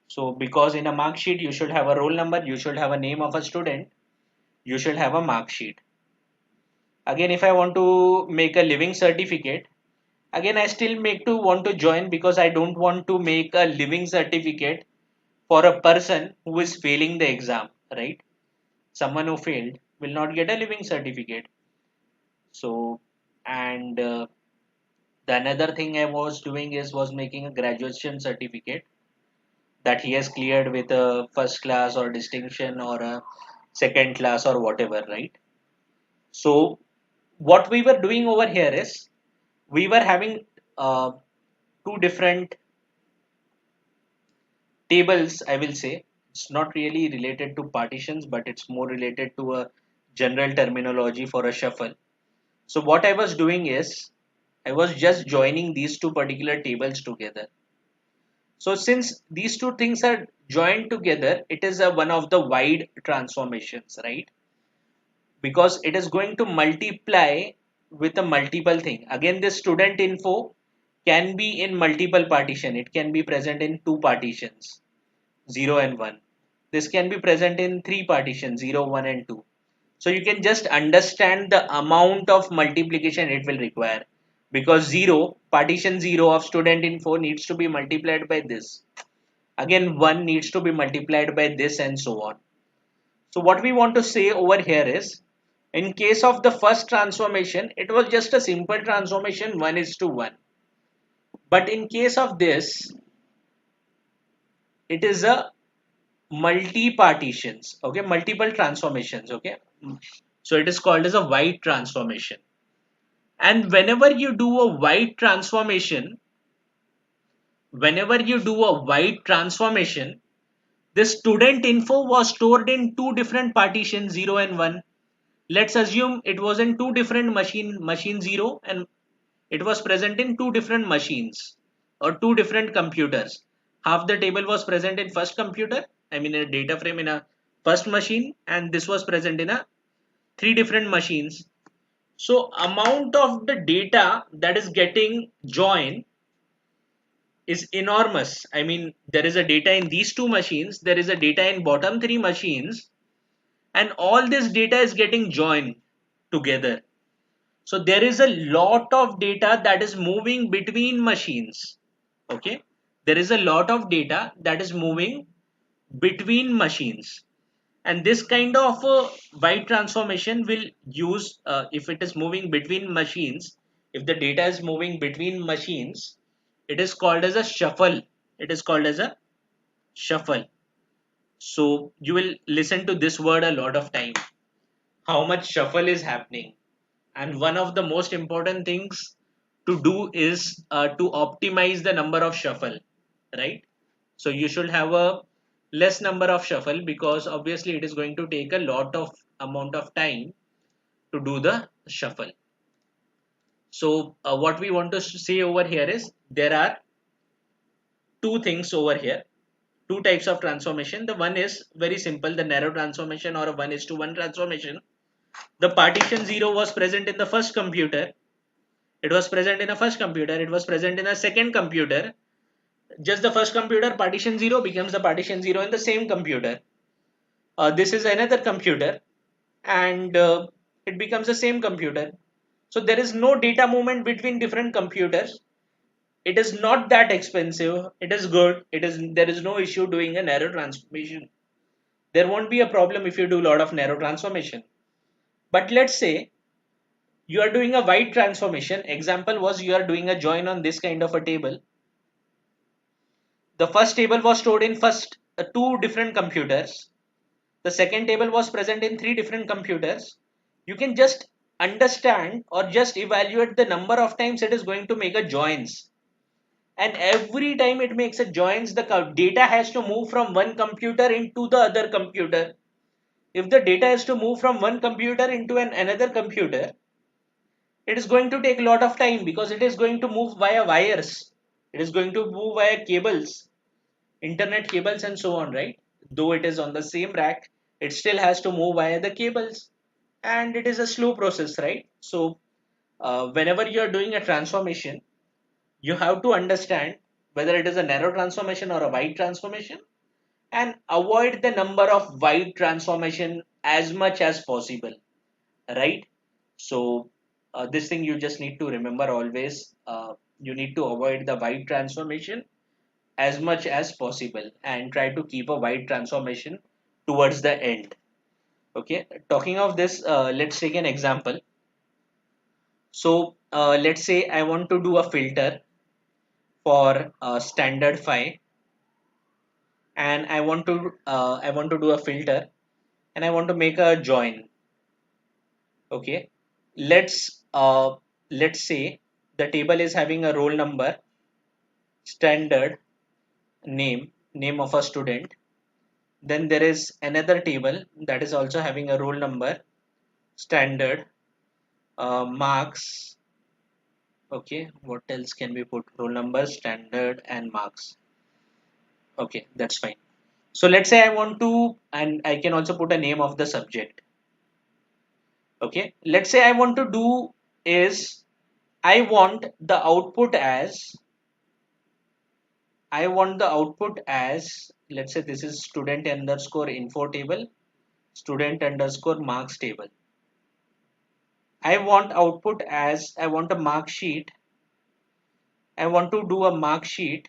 So because in a mark sheet, you should have a roll number, you should have a name of a student, you should have a mark sheet. Again, if I want to make a living certificate, again, I still make to want to join because I don't want to make a living certificate for a person who is failing the exam, right? Someone who failed will not get a living certificate. So, and the another thing I was doing is was making a graduation certificate that he has cleared with a first class or distinction or a second class or whatever, right? So what we were doing over here is we were having two different tables, I will say. It's not really related to partitions, but it's more related to a general terminology for a shuffle. So what I was doing is I was just joining these two particular tables together. So since these two things are joined together, it is a one of the wide transformations, right? Because it is going to multiply with a multiple thing. Again, this student info can be in multiple partition. It can be present in two partitions, 0 and 1. This can be present in three partitions, 0, 1 and 2. So you can just understand the amount of multiplication it will require, because 0, partition 0 of student info needs to be multiplied by this. Again, 1 needs to be multiplied by this, and so on. So what we want to say over here is, in case of the first transformation, it was just a simple transformation 1:1. But in case of this, it is a multi-partitions, okay, multiple transformations, okay. So it is called as a wide transformation. And whenever you do a wide transformation, the student info was stored in two different partitions, 0 and 1. Let's assume it was in two different machine 0, and it was present in two different machines or two different computers. Half the table was present in first computer, I mean a data frame in a first machine, and this was present in a three different machines. So amount of the data that is getting joined is enormous. I mean, there is a data in these two machines, there is a data in bottom three machines, and all this data is getting joined together. So there is a lot of data that is moving between machines. Okay, there is a lot of data that is moving between machines, and this kind of byte transformation will use, if it is moving between machines, if the data is moving between machines, it is called as a shuffle. It is called as a shuffle. So you will listen to this word a lot of time, how much shuffle is happening. And one of the most important things to do is to optimize the number of shuffle, right? So you should have a less number of shuffle, because obviously it is going to take a lot of amount of time to do the shuffle. So what we want to say over here is, there are two things over here, two types of transformation. The one is very simple, the narrow transformation, or a 1:1 transformation. The partition 0 was present in the first computer. It was present in a first computer. It was present in a second computer. Just the first computer, partition 0 becomes the partition 0 in the same computer. This is another computer, and it becomes the same computer. So there is no data movement between different computers. It is not that expensive. It is good. There is no issue doing a narrow transformation. There won't be a problem if you do a lot of narrow transformation. But let's say you are doing a wide transformation. Example was, you are doing a join on this kind of a table. The first table was stored in two different computers. The second table was present in three different computers. You can just understand or just evaluate the number of times it is going to make a joins. And every time it makes a joins, the data has to move from one computer into the other computer. If the data has to move from one computer into another computer, it is going to take a lot of time, because it is going to move via wires. It is going to move via cables, internet cables, and so on, right? Though it is on the same rack, it still has to move via the cables, and it is a slow process, right? So whenever you are doing a transformation, you have to understand whether it is a narrow transformation or a wide transformation, and avoid the number of wide transformation as much as possible, right? So this thing you just need to remember always. You need to avoid the wide transformation as much as possible, and try to keep a wide transformation towards the end. Okay, talking of this, let's take an example. So let's say I want to do a filter for standard 5, and I want to do a filter, and I want to make a join. Okay, let's say the table is having a roll number, standard, name of a student. Then there is another table that is also having a roll number, standard, marks. Okay, what else can we put? Roll number, standard, and marks. Okay, that's fine. So let's say I want to, and I can also put a name of the subject. Okay, let's say I want to do is, I want the output as, let's say this is student underscore info table, student underscore marks table. I want output as I want a mark sheet. I want to do a mark sheet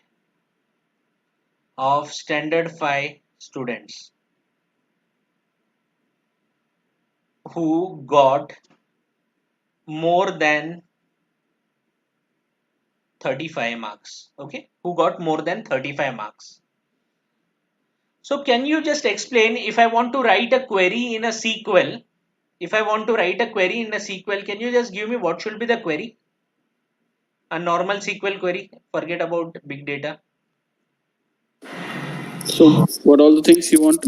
of standard 5 students who got more than 35 marks. Okay, who got more than 35 marks. So can you just explain, if I want to write a query in a SQL, if I want to write a query in a SQL, can you just give me what should be the query? A normal SQL query, forget about big data. So what all the things you want?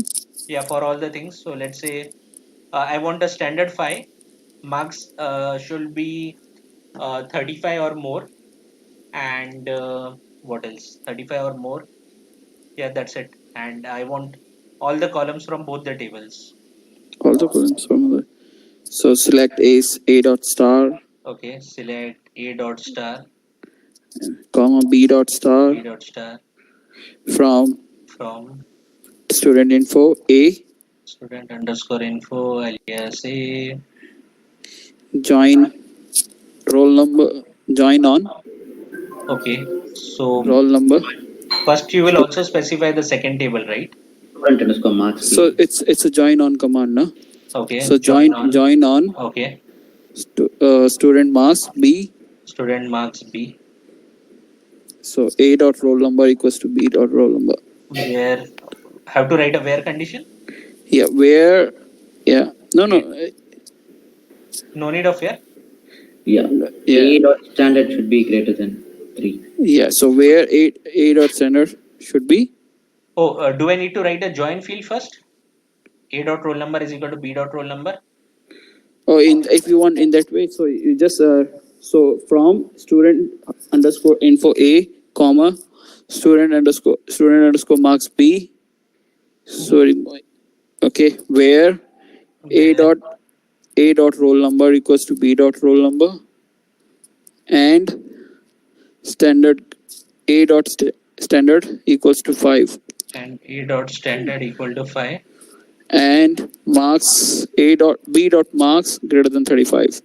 Yeah, for all the things. So let's say I want a standard 5, marks should be 35 or more, and what else? 35 or more. Yeah, that's it. And I want all the columns from both the tables. All the columns from the. So select A dot star, Okay, select A dot star, comma B dot star B dot star from from student info A, student underscore info alias A. join roll number, join on Okay, so roll number. first you will also specify the second table, right? Student underscore marks So B. it's a join on command, no? Okay, So join on. join on Okay, student mass B. student marks B, So A dot roll number equals to B dot roll number. where have to write a where condition. Yeah, where? Yeah, no. No need of where. Yeah. Yeah, A dot standard should be greater than 3. yeah. So where A dot standard should be? Oh, do I need to write a join field first? A dot roll number is equal to B dot roll number. Oh, in if you want in that way, so you just so from student underscore info A, comma student underscore marks B. Sorry, okay. Where Where A dot roll number equals to B dot roll number, and standard A dot standard equals to 5, and A dot standard equal to 5. and marks A dot B dot marks greater than 35.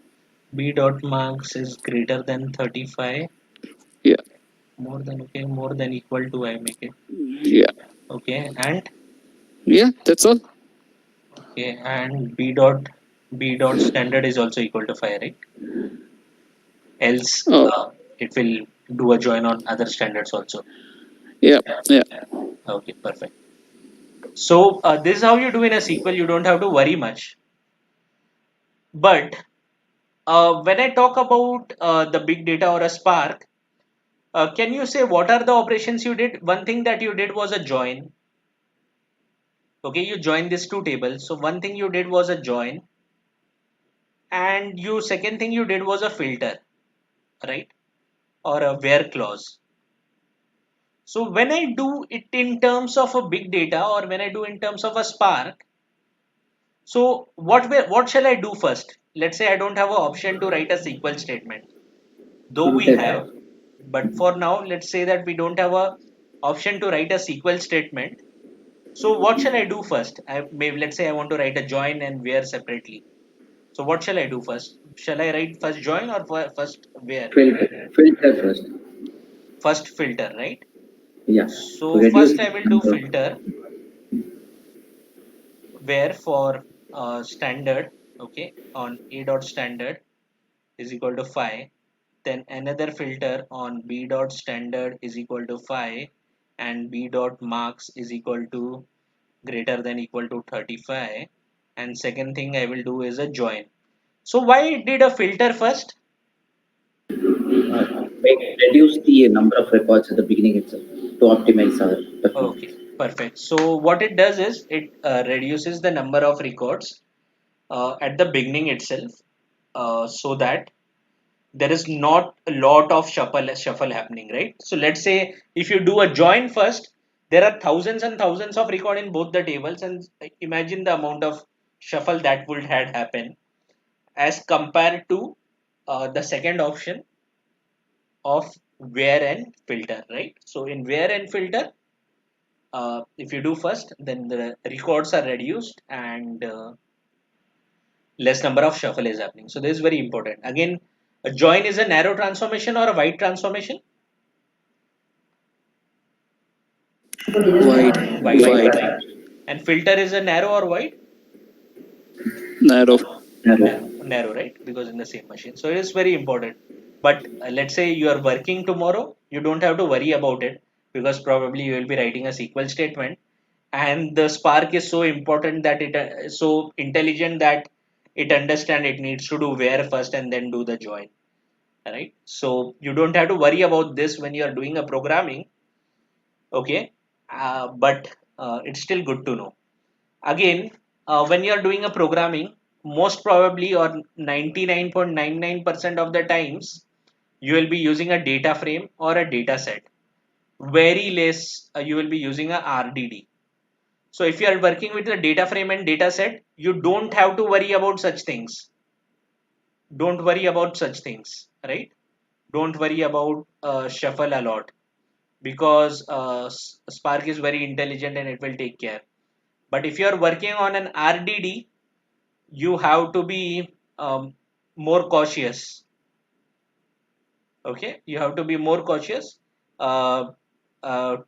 B dot marks is greater than 35. Yeah, More than, okay, more than equal to I make it. yeah, Okay, and yeah. That's all. okay, and B dot standard is also equal to 5, right? Else Oh, it will do a join on other standards also. yeah, yeah. Okay, perfect. So this is how you do in a SQL. You don't have to worry much. But when I talk about the big data or a Spark, can you say what are the operations you did? One thing that you did was a join. Okay, you join these two tables. So one thing you did was a join, and you second thing you did was a filter, right? Or a where clause. So when I do it in terms of a big data or when I do in terms of a Spark, so what shall I do first? Let's say I don't have an option to write a SQL statement, though we have, Filter. but for now let's say that we don't have a option to write a SQL statement. So what shall I do first? Maybe let's say I want to write a join and where separately. So what shall I do first? Shall I write first join or first where? Filter first. First filter, right? Yeah. To So reduce first I the will do number of. filter where for standard, okay, on a dot standard is equal to 5. Then another filter on b dot standard is equal to 5, and b dot marks is equal to greater than equal to 35. And second thing I will do is a join. So why it did a filter first? Reduce the number of records at the beginning itself to optimize our Okay, performance. perfect. So what it does is it reduces the number of records at the beginning itself, so that there is not a lot of shuffle happening, right? So let's say if you do a join first, there are thousands and thousands of record in both the tables, and imagine the amount of shuffle that would had happen as compared to the second option of where and filter, right? So in where and filter, if you do first, then the records are reduced and less number of shuffle is happening. So this is very important. Again, a join is a narrow transformation or a wide transformation? Wide. Wide. Wide. And filter is a narrow or wide? Narrow. Narrow, right? Because in the same machine. So it is very important. But let's say you are working tomorrow, you don't have to worry about it because probably you will be writing a SQL statement, and the Spark is so important that it so intelligent that it understand it needs to do where first and then do the join, right? So you don't have to worry about this when you are doing a programming, okay? But it's still good to know. Again, when you are doing a programming, most probably or 99.99% of the times, you will be using a data frame or a data set. Very less you will be using a RDD. So if you are working with a data frame and data set, you don't have to worry about such things. Don't worry about such things, right? Don't worry about shuffle a lot because Spark is very intelligent and it will take care. But if you are working on an RDD, you have to be more cautious. Okay, you have to be more cautious. Uh,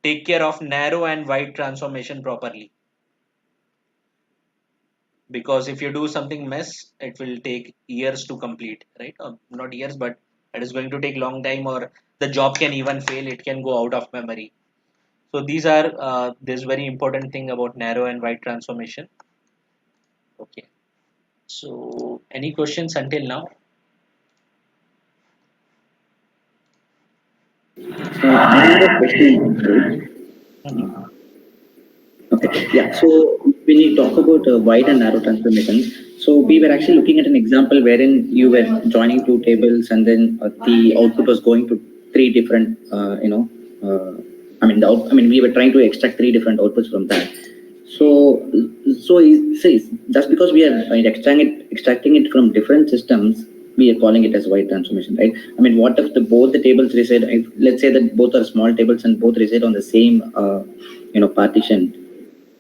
take care of narrow and wide transformation properly, because if you do something mess, it will take years to complete, right? Not years, but it is going to take long time, or the job can even fail. It can go out of memory. So these are this very important thing about narrow and wide transformation. Okay. So any questions until now? I have a question. Mhm. Okay. Yeah. So when you talk about wide and narrow transformations, so we were actually looking at an example wherein you were joining two tables and then the output was going to three different, I mean, we were trying to extract three different outputs from that. So, just because we are extracting it from different systems, we are calling it as wide transformation, right? I mean, what if both the tables reside? Let's say that both are small tables and both reside on the same, partition.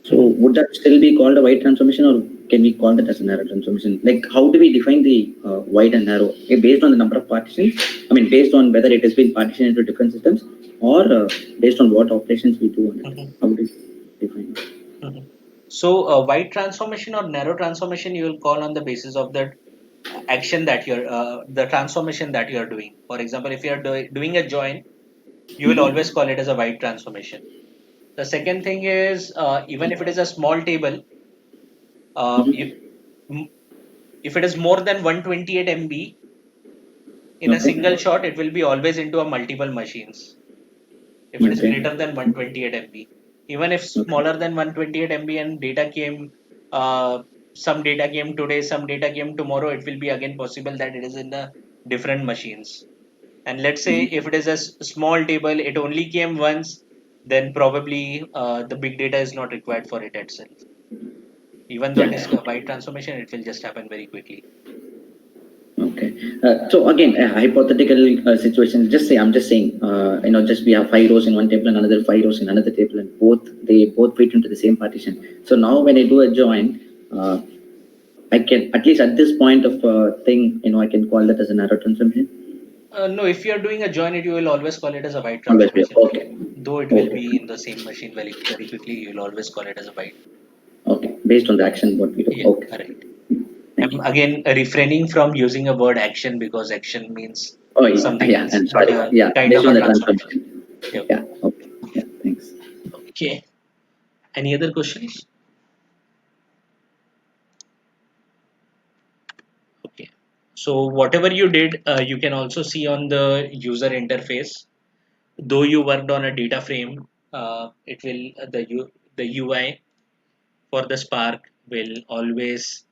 So would that still be called a wide transformation, or can we call that as a narrow transformation? Like, how do we define the wide and narrow? Based on the number of partitions? I mean, based on whether it has been partitioned into different systems, or based on what operations we do on it? Mhm. How do we define it? Mhm. So wide transformation or narrow transformation, you will call on the basis of the action that you're the transformation that you are doing. For example, if you are doing a join, you will always call it as a wide transformation. The second thing is, even if it is a small table, Mm-hmm. m- if it is more than 128 MB in a single Okay. shot, it will be always into a multiple machines. If it is Okay. greater than 128 MB, even if Okay. smaller than 128 MB and data came, some data came today, some data came tomorrow, it will be again possible that it is in the different machines. And let's say if it is a small table, it only came once, then probably the big data is not required for it itself. Even though it is Yeah. a byte transformation, it will just happen very quickly. Okay. So again, a hypothetical situation. I'm just saying. Just we have 5 rows in one table and another 5 rows in another table, and they both fit into the same partition. So now when I do a join, I can, at least at this point of thing, I can call that as a narrow transformation. No, if you are doing a join, it you will always call it as a byte Always be transformation. okay. Though it will Okay. be in the same machine very very quickly, you will always call it as a byte. Okay. Based on the action, what we do. Yeah, Okay. correct. Thank I'm you. again refraining from using a word action because action means Oh yeah. something Yeah. else, I'm not sorry. a Yeah. kind Based of on a the transformation. transformation. Yep. Yeah. Okay. Yeah. Thanks. Okay. Any other questions? Okay. So whatever you did, you can also see on the user interface. Though you worked on a data frame, it will the UI for the Spark will always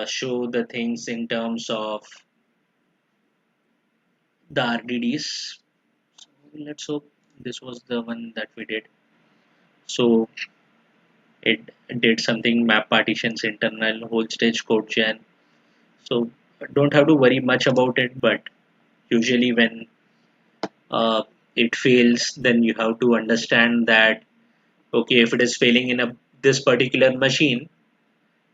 show the things in terms of the RDDs. So let's hope this was the one that we did. So it did something map partitions, internal, whole stage code gen. So don't have to worry much about it, but usually when uh, it fails, then you have to understand that Okay, if it is failing in this particular machine,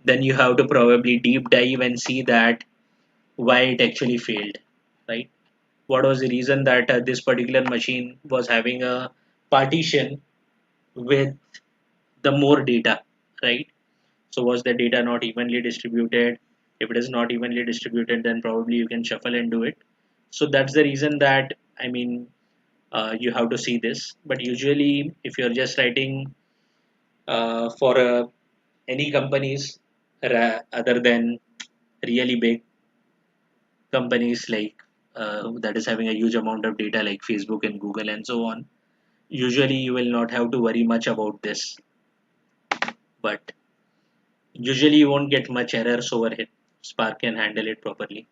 then you have to probably deep dive and see that why it actually failed, right? What was the reason that this particular machine was having a partition with the more data, right? So was the data not evenly distributed? If it is not evenly distributed, then probably you can shuffle and do it. So that's the reason that, I mean, you have to see this. But usually, if you're just writing for any companies other than really big companies like that is having a huge amount of data like Facebook and Google and so on, usually you will not have to worry much about this. But usually you won't get much errors over it. Spark can handle it properly.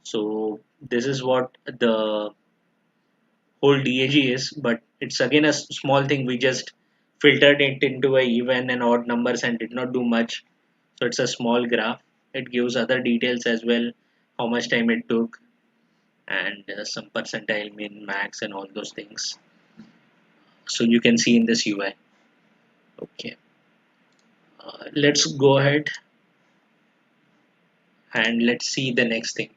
So this is what the whole DAG is, but it's again a small thing. We just filtered it into a even and odd numbers and did not do much. So it's a small graph. It gives other details as well, how much time it took, and some percentile, min, max, and all those things. So you can see in this UI. Okay, let's go ahead and let's see the next thing.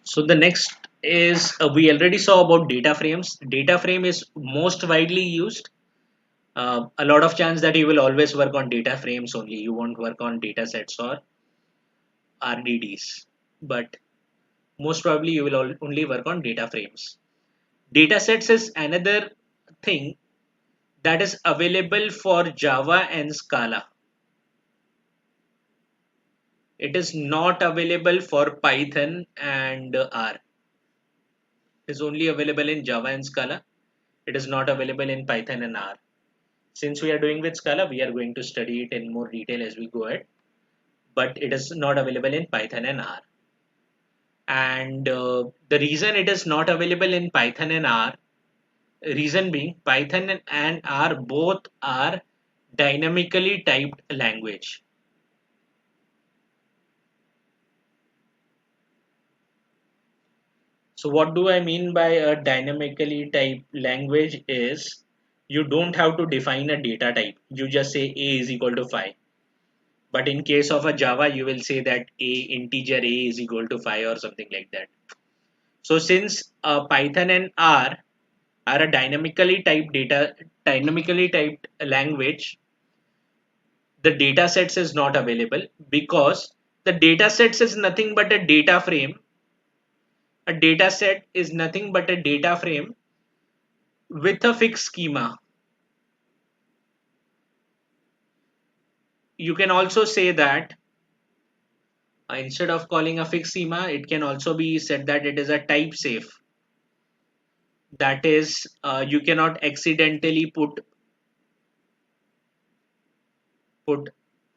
So the next is we already saw about data frames. Data frame is most widely used. A lot of chance that you will always work on data frames only. You won't work on data sets or RDDs. But most probably you will only work on data frames. Data sets is another thing that is available for Java and Scala. It is not available for Python and R. It is only available in Java and Scala. It is not available in Python and R. Since we are doing with Scala, we are going to study it in more detail as we go ahead. But it is not available in Python and R. And the reason it is not available in Python and R, reason being Python and R both are dynamically typed language. So what do I mean by a dynamically typed language is you don't have to define a data type. You just say a is equal to 5. But in case of a Java, you will say that a integer a is equal to 5 or something like that. So since Python and R are a dynamically typed language, the data sets is not available because the data sets is nothing but a data frame. A data set is nothing but a data frame with a fixed schema. You can also say that instead of calling a fixed schema, it can also be said that it is a type safe. That is, you cannot accidentally put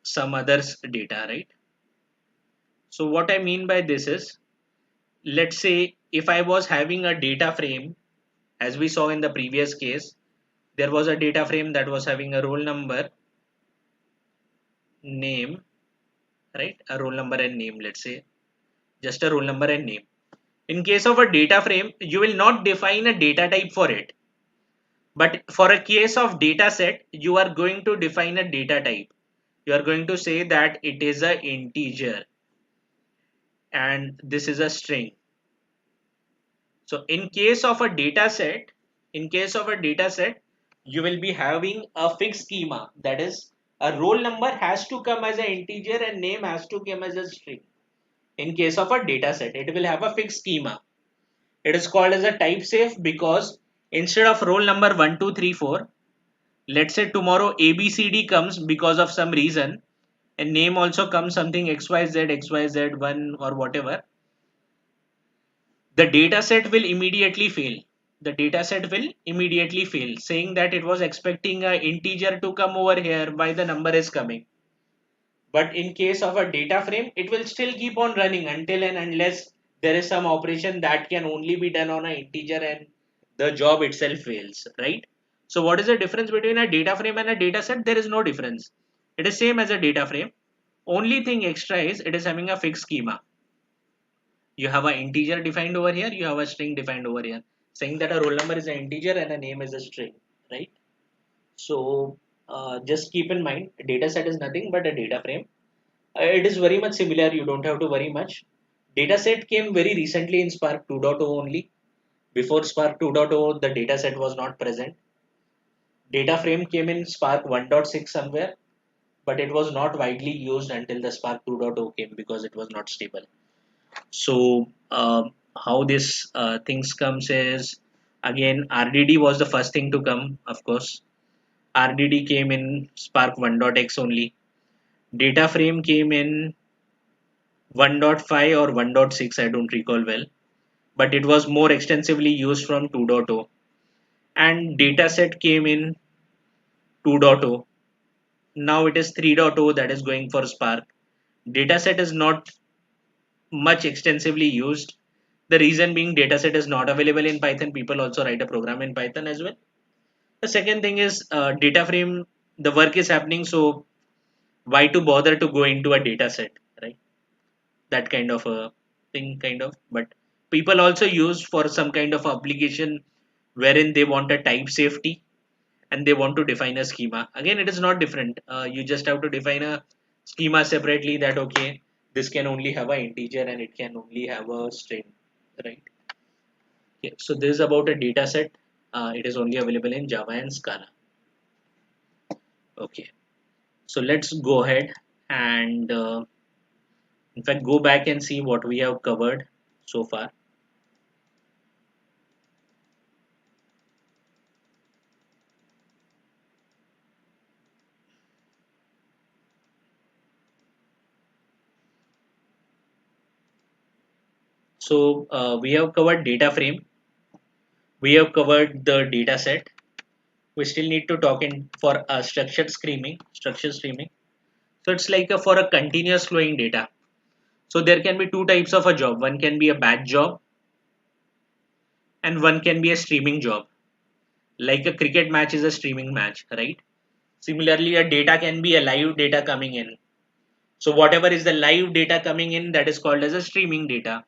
some others data, right? So what I mean by this is, let's say if I was having a data frame, as we saw in the previous case, there was a data frame that was having a roll number, name, right? A roll number and name, let's say, just a roll number and name. In case of a data frame, you will not define a data type for it. But for a case of data set, you are going to define a data type. You are going to say that it is an integer and this is a string. So in case of a data set, you will be having a fixed schema. That is, a roll number has to come as an integer and name has to come as a string. In case of a data set, it will have a fixed schema. It is called as a type safe because instead of roll number 1, 2, 3, 4, let's say tomorrow ABCD comes because of some reason and name also comes something XYZ1 or whatever, the data set will immediately fail. The data set will immediately fail, saying that it was expecting an integer to come over here why the number is coming. But in case of a data frame, it will still keep on running until and unless there is some operation that can only be done on an integer and the job itself fails, right? So what is the difference between a data frame and a data set? There is no difference. It is same as a data frame. Only thing extra is it is having a fixed schema. You have an integer defined over here, you have a string defined over here. saying that a roll number is an integer and a name is a string, right? So just keep in mind, a data set is nothing but a data frame. It is very much similar. You don't have to worry much. Data set came very recently in Spark 2.0 only. Before Spark 2.0, the data set was not present. Data frame came in Spark 1.6 somewhere, but it was not widely used until the Spark 2.0 came because it was not stable. So how this things comes is, again, RDD was the first thing to come, of course. RDD came in Spark 1.x only. Data frame came in 1.5 or 1.6, I don't recall well, but it was more extensively used from 2.0. And dataset came in 2.0. Now it is 3.0 that is going for Spark. Dataset is not much extensively used. The reason being, dataset is not available in Python. People also write a program in Python as well. The second thing is data frame, the work is happening, so why to bother to go into a dataset, right? That kind of a thing, kind of. But people also use for some kind of application wherein they want a type safety and they want to define a schema. Again, it is not different. You just have to define a schema separately, that okay, this can only have an integer and it can only have a string, right? Okay, so this is about a data set. It is only available in Java and Scala. Okay, so let's go ahead and in fact go back and see what we have covered so far. So we have covered data frame, we have covered the data set. We still need to talk in for structured streaming. So it's like for a continuous flowing data. So there can be two types of a job. One can be a batch job and one can be a streaming job. Like a cricket match is a streaming match, right? Similarly, a data can be a live data coming in. So whatever is the live data coming in, that is called as a streaming data.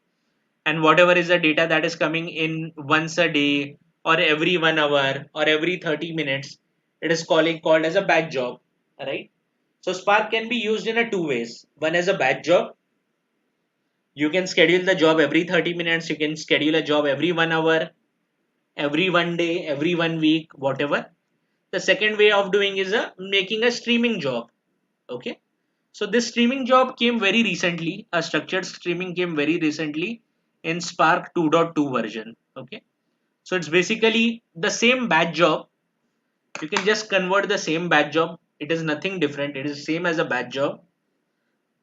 And whatever is the data that is coming in once a day or every 1 hour or every 30 minutes, it is called as a batch job, right? So Spark can be used in a two ways. One as a batch job. You can schedule the job every 30 minutes. You can schedule a job every 1 hour, every 1 day, every 1 week, whatever. The second way of doing is making a streaming job. Okay. So this streaming job came very recently. A structured streaming came very recently in Spark 2.2 version. Okay. So it's basically the same batch job. You can just convert the same batch job. It is nothing different. It is same as a batch job.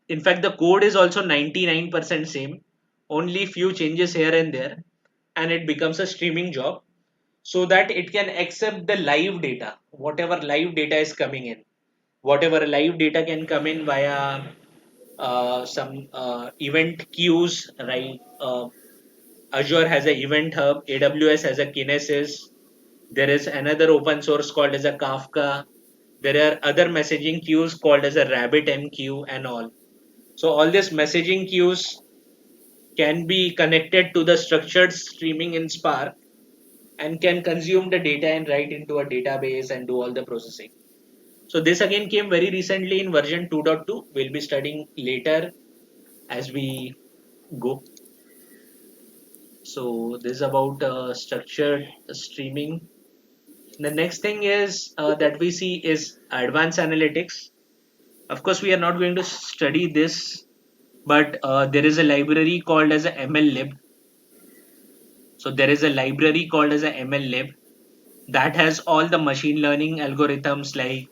In fact, the code is also 99% same. Only few changes here and there, and it becomes a streaming job so that it can accept the live data, whatever live data is coming in. Whatever live data can come in via some event queues, right? Azure has an event hub, AWS has a Kinesis. There is another open source called as a Kafka. There are other messaging queues called as a RabbitMQ and all. So all these messaging queues can be connected to the structured streaming in Spark and can consume the data and write into a database and do all the processing. So this again came very recently in version 2.2. We'll be studying later as we go. So this is about structured streaming. The next thing is that we see is advanced analytics. Of course, we are not going to study this, but there is a library called as a MLlib. So there is a library called as a MLlib that has all the machine learning algorithms like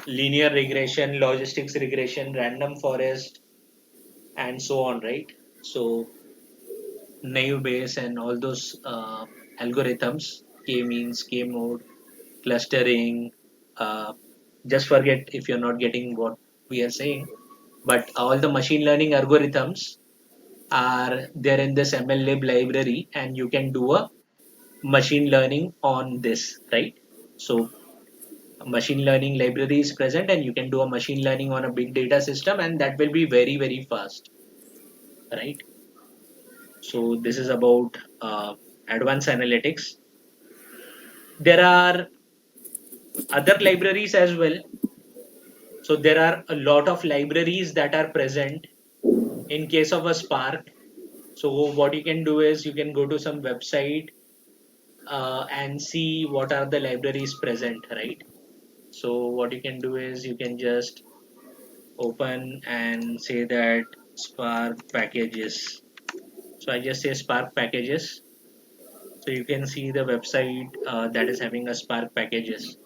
linear regression, logistics regression, random forest, and so on, right? So naive Bayes and all those algorithms, k-means, k-mode, clustering. Just forget if you're not getting what we are saying. But all the machine learning algorithms are there in this MLlib library, and you can do a machine learning on this, right? So a machine learning library is present, and you can do a machine learning on a big data system, and that will be very, very fast, right? So this is about advanced analytics. There are other libraries as well. So there are a lot of libraries that are present in case of a Spark. So what you can do is you can go to some website and see what are the libraries present, right? So what you can do is you can just open and say that Spark packages. So I just say Spark packages. So you can see the website that is having a Spark packages.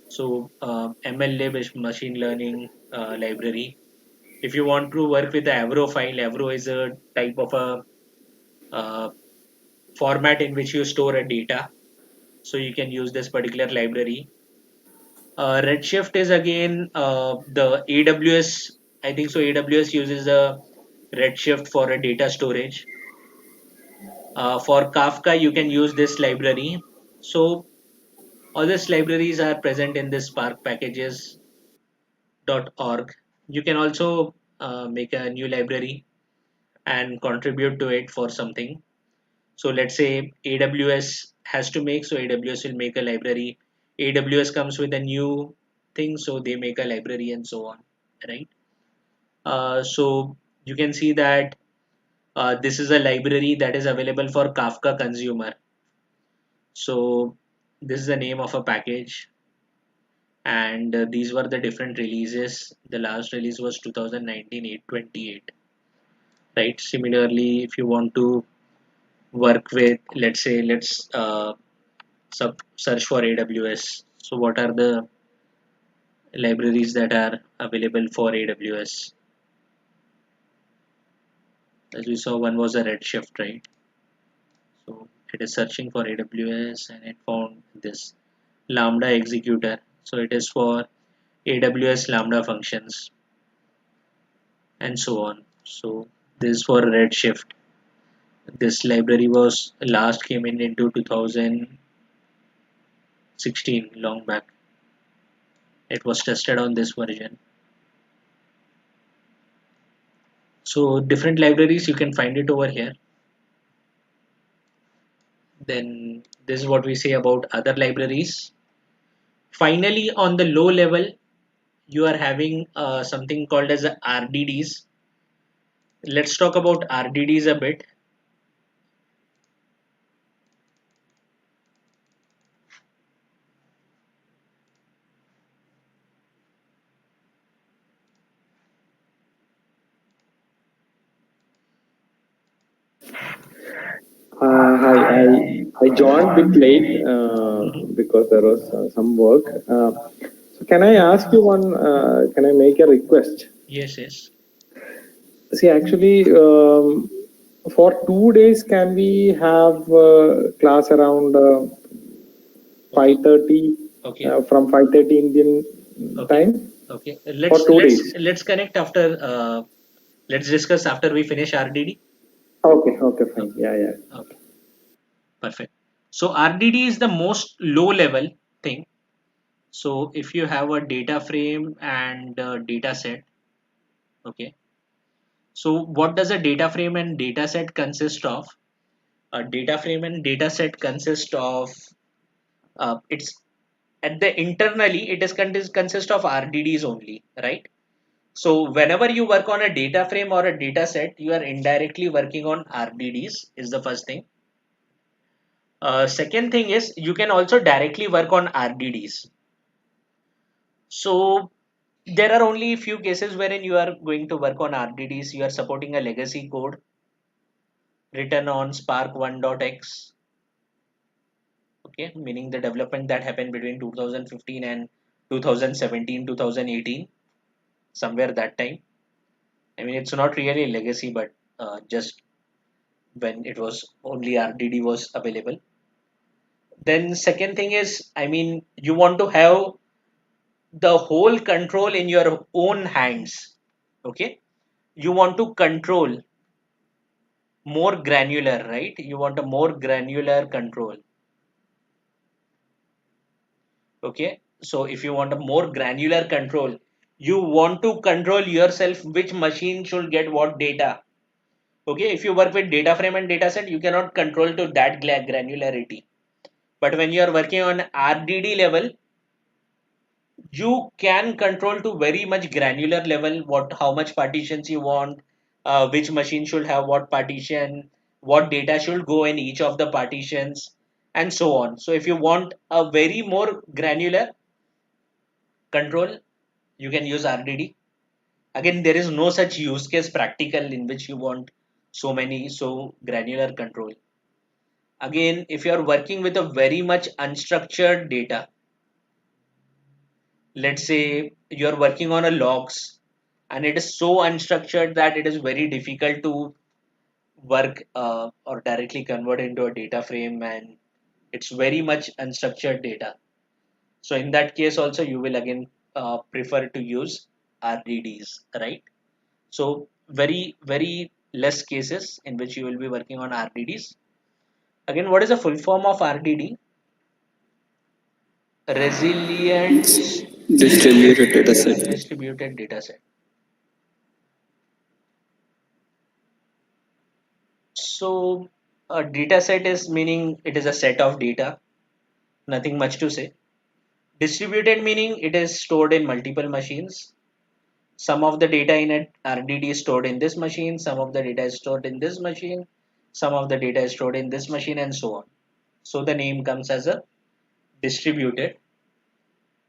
So MLlib is machine learning library. If you want to work with the Avro file, Avro is a type of a uh, format in which you store a data. So you can use this particular library. Redshift is again the AWS. I think so. AWS uses a Redshift for a data storage. For Kafka, you can use this library. So all these libraries are present in this Spark packages.org. You can also make a new library and contribute to it for something. So let's say AWS has to make, so AWS will make a library. AWS comes with a new thing, so they make a library and so on, right? So you can see that this is a library that is available for Kafka consumer. So this is the name of a package, and these were the different releases. The last release was 2019 828, right? Similarly, if you want to work with, let's say, let's search for AWS. So what are the libraries that are available for AWS? As we saw, one was a Redshift, right? So it is searching for AWS and it found this Lambda executor. So it is for AWS Lambda functions and so on. So this is for Redshift. This library was last came in into 2016, long back. It was tested on this version. So different libraries, you can find it over here. Then this is what we say about other libraries. Finally, on the low level, you are having something called as RDDs. Let's talk about RDDs a bit. Hi, I joined a bit late Mhm. because there was some work. So can I ask you one? Can I make a request? Yes, yes. See, actually, for 2 days, can we have class around Okay. 5:30 Okay. from 5:30 Indian Okay. time Okay. for Let's two let's days? let's connect after. Let's discuss after we finish RDD. Okay, okay, fine. Okay. Yeah, yeah. Okay. Perfect. So RDD is the most low level thing. So if you have a data frame and a data set, okay. So what does a data frame and data set consist of? A data frame and data set consist of it's at the internally it is consist of RDDs only, right? So whenever you work on a data frame or a data set, you are indirectly working on RDDs is the first thing. Second thing is you can also directly work on RDDs. So there are only a few cases wherein you are going to work on RDDs. You are supporting a legacy code written on Spark 1.x, okay, meaning the development that happened between 2015 and 2017, 2018, somewhere that time. I mean, it's not really legacy, but just when it was only RDD was available. Then second thing is, I mean, you want to have the whole control in your own hands. Okay, you want to control more granular, right? You want a more granular control. Okay, so if you want a more granular control, you want to control yourself which machine should get what data. Okay, if you work with data frame and data set, you cannot control to that granularity. But when you are working on RDD level, you can control to very much granular level what how much partitions you want, which machine should have what partition, what data should go in each of the partitions, and so on. So if you want a very more granular control, you can use RDD. Again, there is no such use case practical in which you want so granular control. Again, if you are working with a very much unstructured data, let's say you're working on a logs and it is so unstructured that it is very difficult to work or directly convert into a data frame, and it's very much unstructured data. So in that case also you will again prefer to use RDDs, right? So very less cases in which you will be working on RDDs. Again, what is the full form of RDD? Resilient Distributed data set. distributed data set. So a data set is meaning it is a set of data, nothing much to say. Distributed meaning it is stored in multiple machines. Some of the data in a RDD is stored in this machine, some of the data is stored in this machine, some of the data is stored in this machine, and so on. So the name comes as a distributed.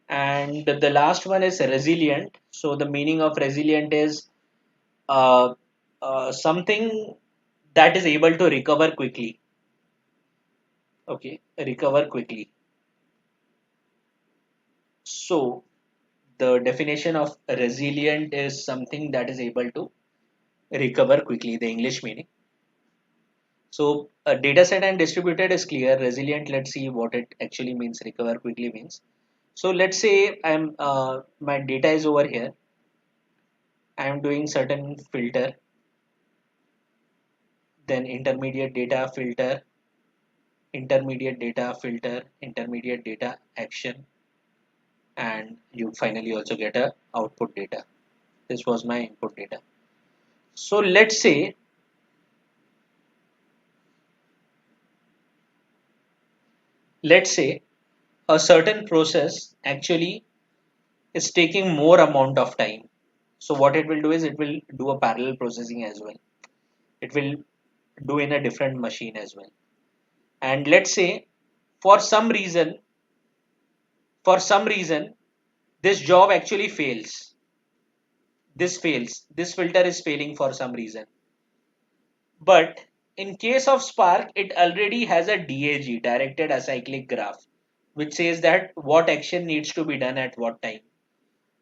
And the last one is resilient. So the meaning of resilient is uh, something that is able to recover quickly. Okay, recover quickly. So the definition of resilient is something that is able to recover quickly, the English meaning. So data set and distributed is clear. Resilient, let's see what it actually means, recover quickly means. So let's say my data is over here. I am doing certain filter, then intermediate data filter, intermediate data action, and you finally also get a output data. This was my input data. So let's say a certain process actually is taking more amount of time. So what it will do is it will do a parallel processing as well. It will do in a different machine as well. And let's say for some reason, for some reason, this job actually fails. This fails. This filter is failing for some reason. But in case of Spark, it already has a DAG, directed acyclic graph, which says that what action needs to be done at what time.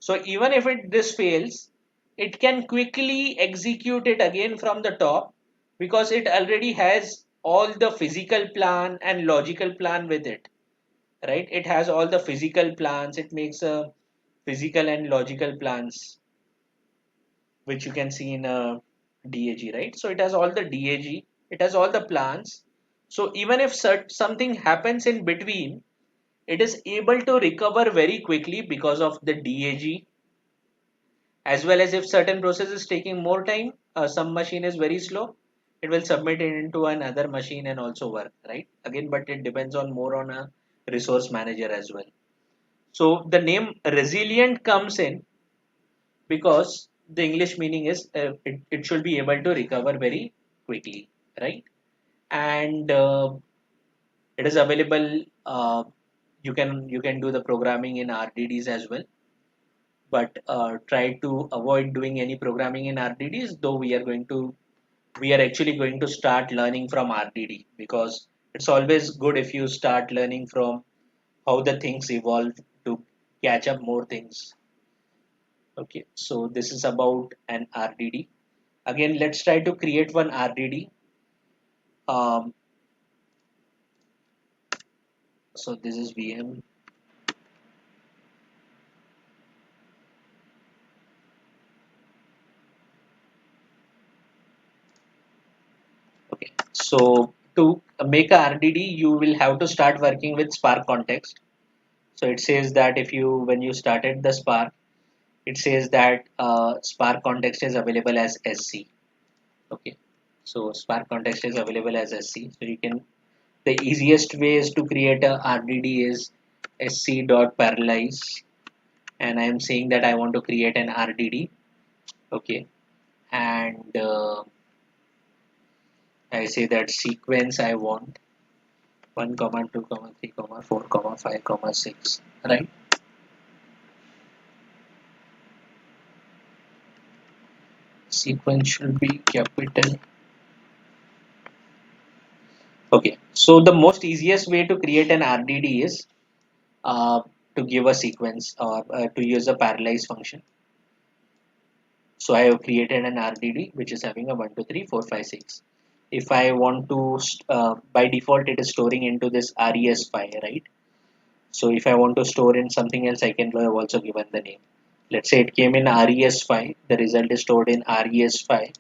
So even if this fails, it can quickly execute it again from the top because it already has all the physical plan and logical plan with it, right? It has all the physical plans. It makes a physical and logical plans, which you can see in a DAG, right? So it has all the DAG, it has all the plans. So even if something happens in between, it is able to recover very quickly because of the DAG, as well as if certain process is taking more time, some machine is very slow, it will submit it into another machine and also work, right? Again, but it depends on more on a resource manager as well. So the name resilient comes in because the English meaning is it should be able to recover very quickly, right? And it is available. You can do the programming in RDDs as well, but try to avoid doing any programming in RDDs. Though we are actually going to start learning from RDD because it's always good if you start learning from how the things evolve to catch up more things. Okay, so this is about an RDD. Again, let's try to create one RDD. Um, so this is VM. Okay, so to make a RDD, you will have to start working with Spark context. So it says that when you started the Spark, it says that Spark context is available as SC. Okay, So Spark context is available as SC. So you can, the easiest way is to create a RDD is sc.parallelize, and I am saying that I want to create an RDD. Okay, and I say that sequence I want 1 comma 2 comma 3 comma 4 comma 5 comma 6, right? Sequence should be capital. Okay, so the most easiest way to create an RDD is uh, to give a sequence or to use a parallelize function. So I have created an RDD which is having a 1 2 3 4 5 6. If I want to by default it is storing into this res file, right? So if I want to store in something else, I can have also given the name. Let's say it came in res file, the result is stored in res file.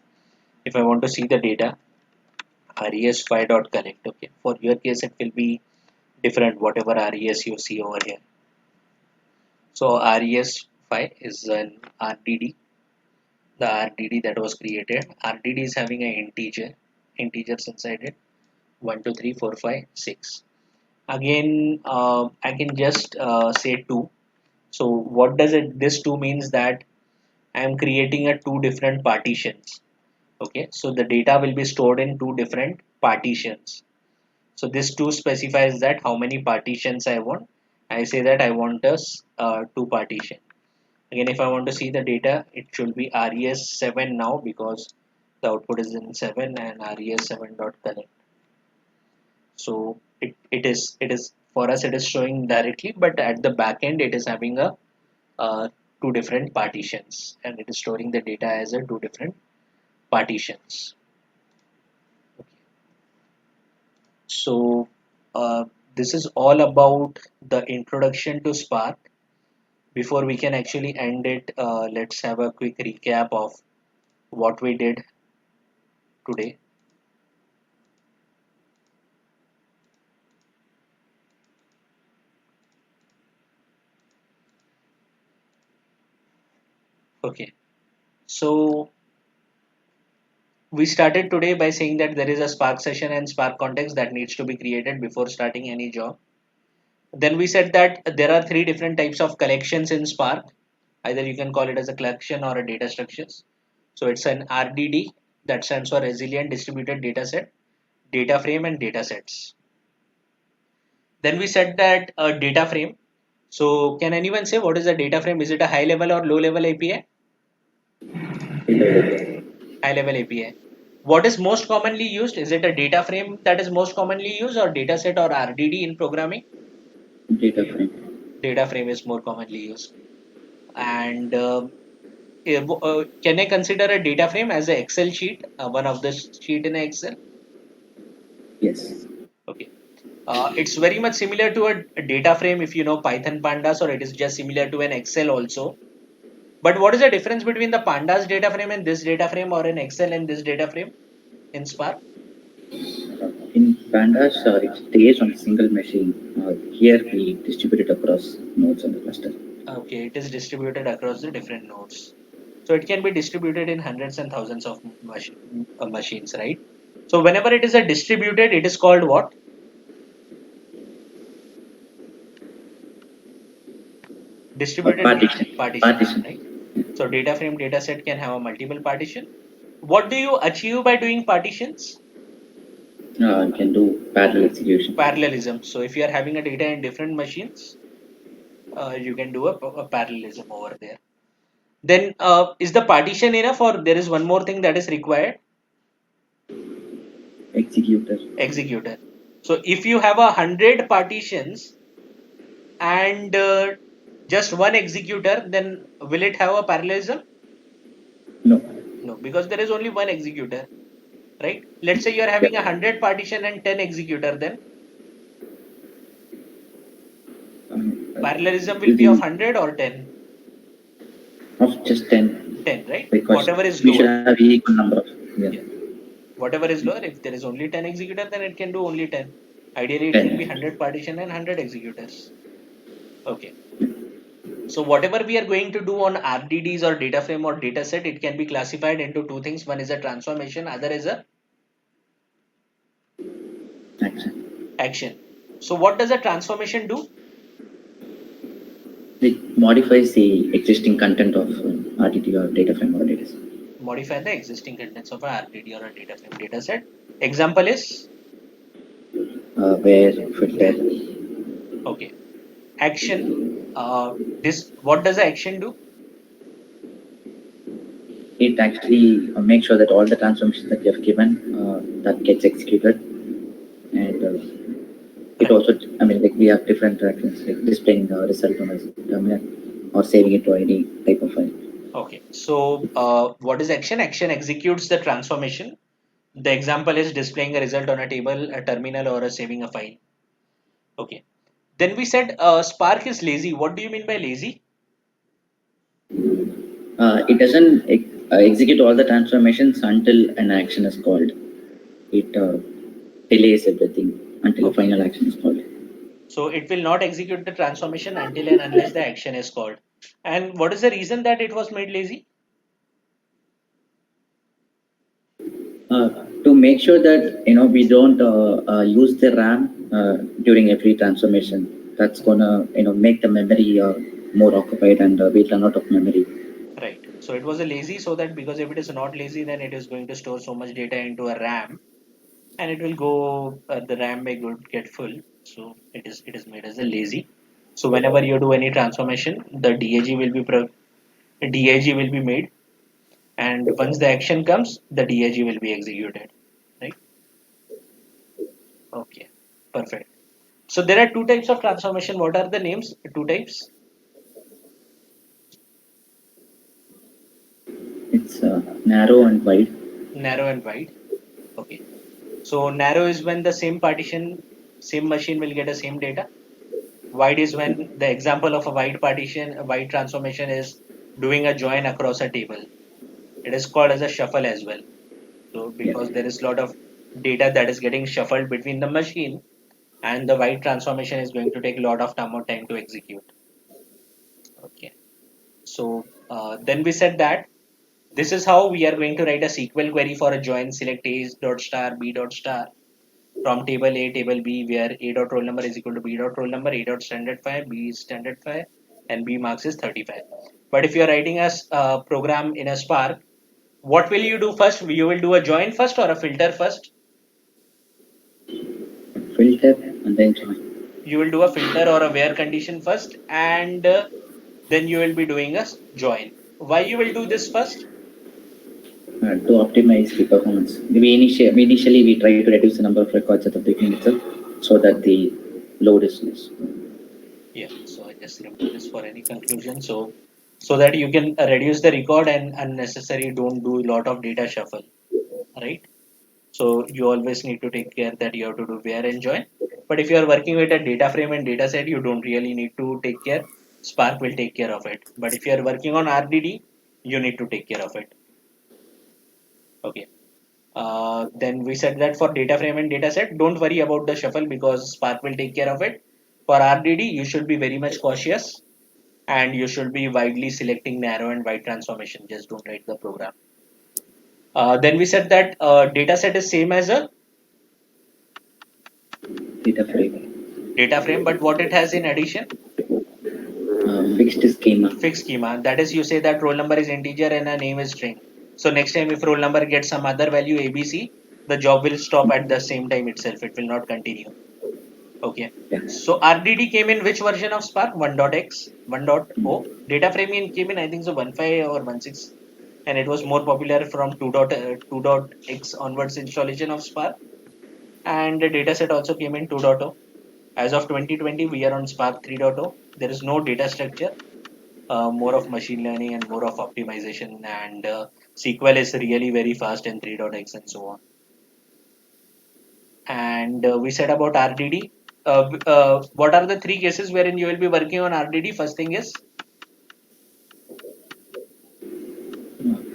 If I want to see the data, res file.collect. Okay, for your case it will be different whatever res you see over here. So res file is an RDD, the RDD that was created. RDD is having an integers inside it, 1 2 3 4 5 6. Again, I can just say 2. So what does it? This 2 means that I am creating a two different partitions. Okay, so the data will be stored in two different partitions. So this 2 specifies that how many partitions I want. I say that I want a two partition. Again, if I want to see the data, it should be res7 now because the output is in 7 and res7 dot connect. So it is for us it is showing directly, but at the back end it is having a two different partitions and it is storing the data as a two different partitions. Okay. So this is all about the introduction to Spark. Before we can actually end it, let's have a quick recap of what we did today. Okay, so we started today by saying that there is a Spark session and Spark context that needs to be created before starting any job. Then we said that there are three different types of collections in Spark. Either you can call it as a collection or a data structures. So it's an RDD, that stands for Resilient Distributed Data Set, data frame, and data sets. Then we said that a data frame. So can anyone say what is a data frame? Is it a high level or low level API? High level API. What is most commonly used? Is it a data frame that is most commonly used, or data set or RDD in programming? Data frame. Data frame is more commonly used. And can I consider a data frame as an Excel sheet, one of the sheet in Excel? Yes. Okay. It's very much similar to a data frame if you know Python pandas, or it is just similar to an Excel also. But what is the difference between the pandas data frame and this data frame, or in Excel and this data frame in Spark? In Pandas, it stays on a single machine. Here we distribute it across nodes on the cluster. Okay, it is distributed across the different nodes. So it can be distributed in hundreds and thousands of machines, right? So whenever it is a distributed, it is called what? Distributed Partition. partition, Partition. right? So data frame data set can have a multiple partition. What do you achieve by doing partitions? You can do parallel execution. Parallelism. So if you are having a data in different machines, you can do a parallelism over there. Then is the partition enough, or there is one more thing that is required? Executor. Executor. So if you have 100 partitions and just one executor, then will it have a parallelism? No. No, because there is only one executor, right? Let's say you are having 100 partition and 10 executor, then parallelism will be of 100 or 10? Of just 10. 10, right? Because Whatever is we should lower. have equal number of. Yeah. Whatever is lower, if there is only 10 executor, then it can do only 10. Ideally, it should be 10. 100 partition and 100 executors. Okay. So whatever we are going to do on RDDs or data frame or data set, it can be classified into two things. One is a transformation, other is a Action. So what does a transformation do? It modifies the existing content of RTT or data frame or data set. Modify the existing contents of a RTD or a data frame data set. Example is? Where filter. Okay. Action. What does the action do? It actually makes sure that all the transformations that you have given that gets executed, and it also, I mean, like we have different actions like displaying the result on a terminal or saving it to any type of file. Okay. So what is action? Action executes the transformation. The example is displaying a result on a table, a terminal, or a saving a file. Okay. Then we said Spark is lazy. What do you mean by lazy? It doesn't execute all the transformations until an action is called. It delays everything until the final action is called. So it will not execute the transformation until and unless the action is called. And what is the reason that it was made lazy? To make sure that we don't use the RAM during every transformation. That's gonna make the memory more occupied, and we run out of memory. Right. So it was a lazy so that because if it is not lazy, then it is going to store so much data into a RAM, and it will go. The RAM may get full. So it is made as a lazy. So whenever you do any transformation, the DAG will be made, and once the action comes, the DAG will be executed. Right. Okay. Perfect. So there are two types of transformation. What are the names? Two types. It's narrow and wide. Narrow and wide. Okay. So narrow is when the same partition, same machine will get the same data. Wide is when the example of a wide partition, a wide transformation is doing a join across a table. It is called as a shuffle as well. So Yeah. because there is a lot of data that is getting shuffled between the machine, and the wide transformation is going to take a lot of time to execute. Okay. So then we said that this is how we are going to write a SQL query for a join select A dot star B dot star from table A, table B, where A dot roll number is equal to B dot roll number, A dot standard 5, B is standard 5, and B marks is 35. But if you are writing a program in a Spark, what will you do first? You will do a join first or a filter first? Filter and then join. You will do a filter or a where condition first, and then you will be doing a join. Why you will do this first? To optimize the performance. Initially we try to reduce the number of records at the beginning itself so that the load is less. Yeah, so I just remove this for any conclusion. So that you can reduce the record and unnecessary don't do a lot of data shuffle, right? So you always need to take care that you have to do where and join. But if you are working with a data frame and data set, you don't really need to take care. Spark will take care of it. But if you are working on RDD, you need to take care of it. Okay. Then we said that for data frame and data set, don't worry about the shuffle because Spark will take care of it. For RDD, you should be very much cautious and you should be widely selecting narrow and wide transformation. Just don't write the program. Then we said that data set is same as a Data frame. data frame, but what it has in addition? Fixed schema. Fixed schema. That is, you say that roll number is integer and a name is string. So next time if roll number gets some other value ABC, the job will stop at the same time itself. It will not continue. Okay. Yeah. So RDD came in which version of Spark? 1.x, 1.0. Data framing came in I think so 1.5 or 1.6, and it was more popular from 2.x onwards installation of Spark. And the dataset also came in 2.0. As of 2020, we are on Spark 3.0. There is no data structure, more of machine learning and more of optimization. And SQL is really very fast in 3.x and so on. And we said about RDD. What are the three cases wherein you will be working on RDD? First thing is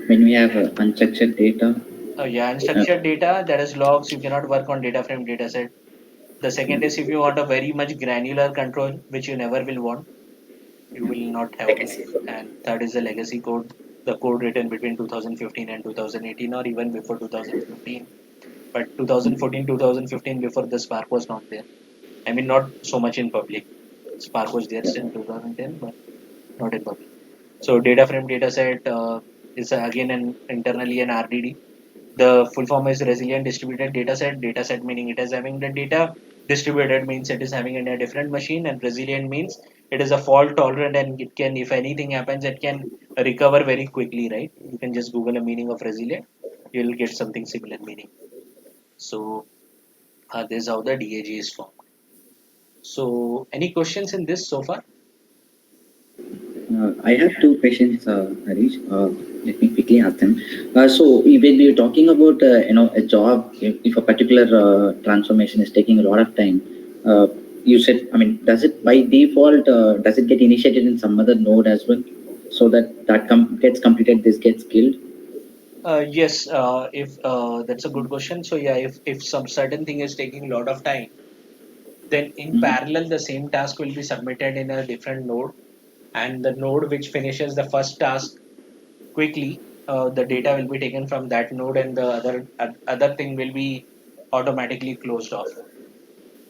when we have unstructured data. unstructured data, that is logs. You cannot work on data frame dataset. The second is if you want a very much granular control, which you never will want, you will not have. Legacy. And third is the legacy code, the code written between 2015 and 2018 or even before 2015. But 2014, 2015, before the Spark was not there. I mean, not so much in public. Spark was there Yeah. in 2010, but not in public. So data frame dataset is again an internally an RDD. The full form is resilient distributed dataset. Dataset meaning it is having the data. Distributed means it is having in a different machine, and resilient means it is a fault tolerant and it can, if anything happens, it can recover very quickly. Right? You can just Google a meaning of resilient, you will get something similar meaning. So this is how the DAG is formed. So any questions in this so far? I have two questions, Harish. Let me quickly ask them. When you're talking about a job, if a particular transformation is taking a lot of time, you said, I mean, does it by default does it get initiated in some other node as well, so that gets completed, this gets killed? Yes, if that's a good question. So yeah, if some certain thing is taking a lot of time, then in Mhm. parallel the same task will be submitted in a different node, and the node which finishes the first task quickly, the data will be taken from that node, and the other thing will be automatically closed off.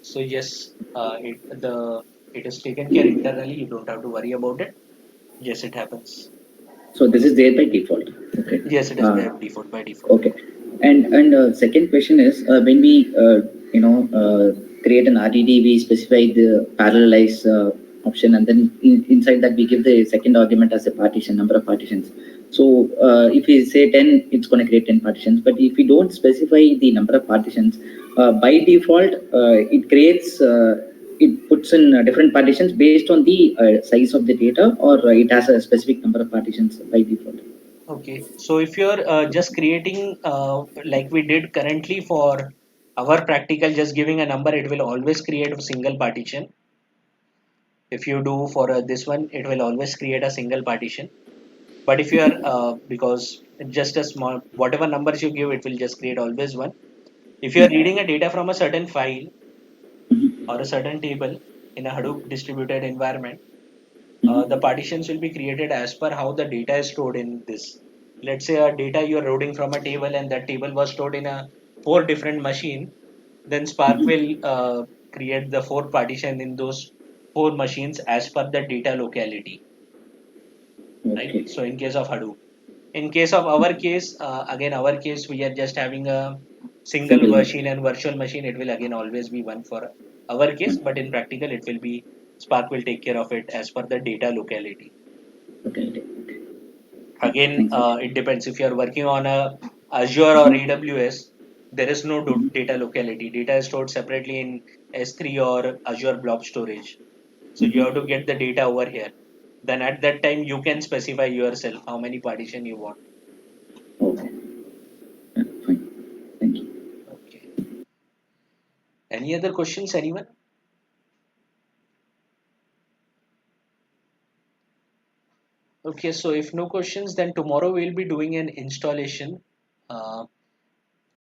So yes, it is taken care internally. You don't have to worry about it. Yes, it happens. So this is there by default. Okay. Yes, it is Uh, by default. By default. Okay. And second question is, when we create an RDD, we specify the parallelize option, and then inside that we give the second argument as a partition, number of partitions. So if we say 10, it's going to create 10 partitions. But if we don't specify the number of partitions, by default, it puts in different partitions based on the size of the data, or it has a specific number of partitions by default. Okay, so if you're just creating like we did currently for our practical, just giving a number, it will always create a single partition. If you do for this one, it will always create a single partition. But if you are because just a small whatever numbers you give, it will just create always one. If you are Yeah. reading a data from a certain file or a certain table in a Hadoop distributed environment, the Mhm. partitions will be created as per how the data is stored in this. Let's say a data you are loading from a table and that table was stored in a four different machine, then Spark Mhm. will create the four partition in those four machines as per the data locality, right? Okay. So in case of Hadoop, in case of our case, again our case we are just having a single Single machine, machine. and virtual machine it will again always be one for our case, One. but in practical it will be Spark will take care of it as per the data locality. Okay. Okay. Again, Thanks. Harish. it depends. If you are working on a Azure or AWS, there is no Mhm. data locality. Data is stored separately in S3 or Azure Blob Storage. So you have to Mhm. get the data over here. Then at that time you can specify yourself how many partition you want. Okay. Yeah, fine. Thank you. Okay. Any other questions, anyone? Okay, so if no questions, then tomorrow we'll be doing an installation.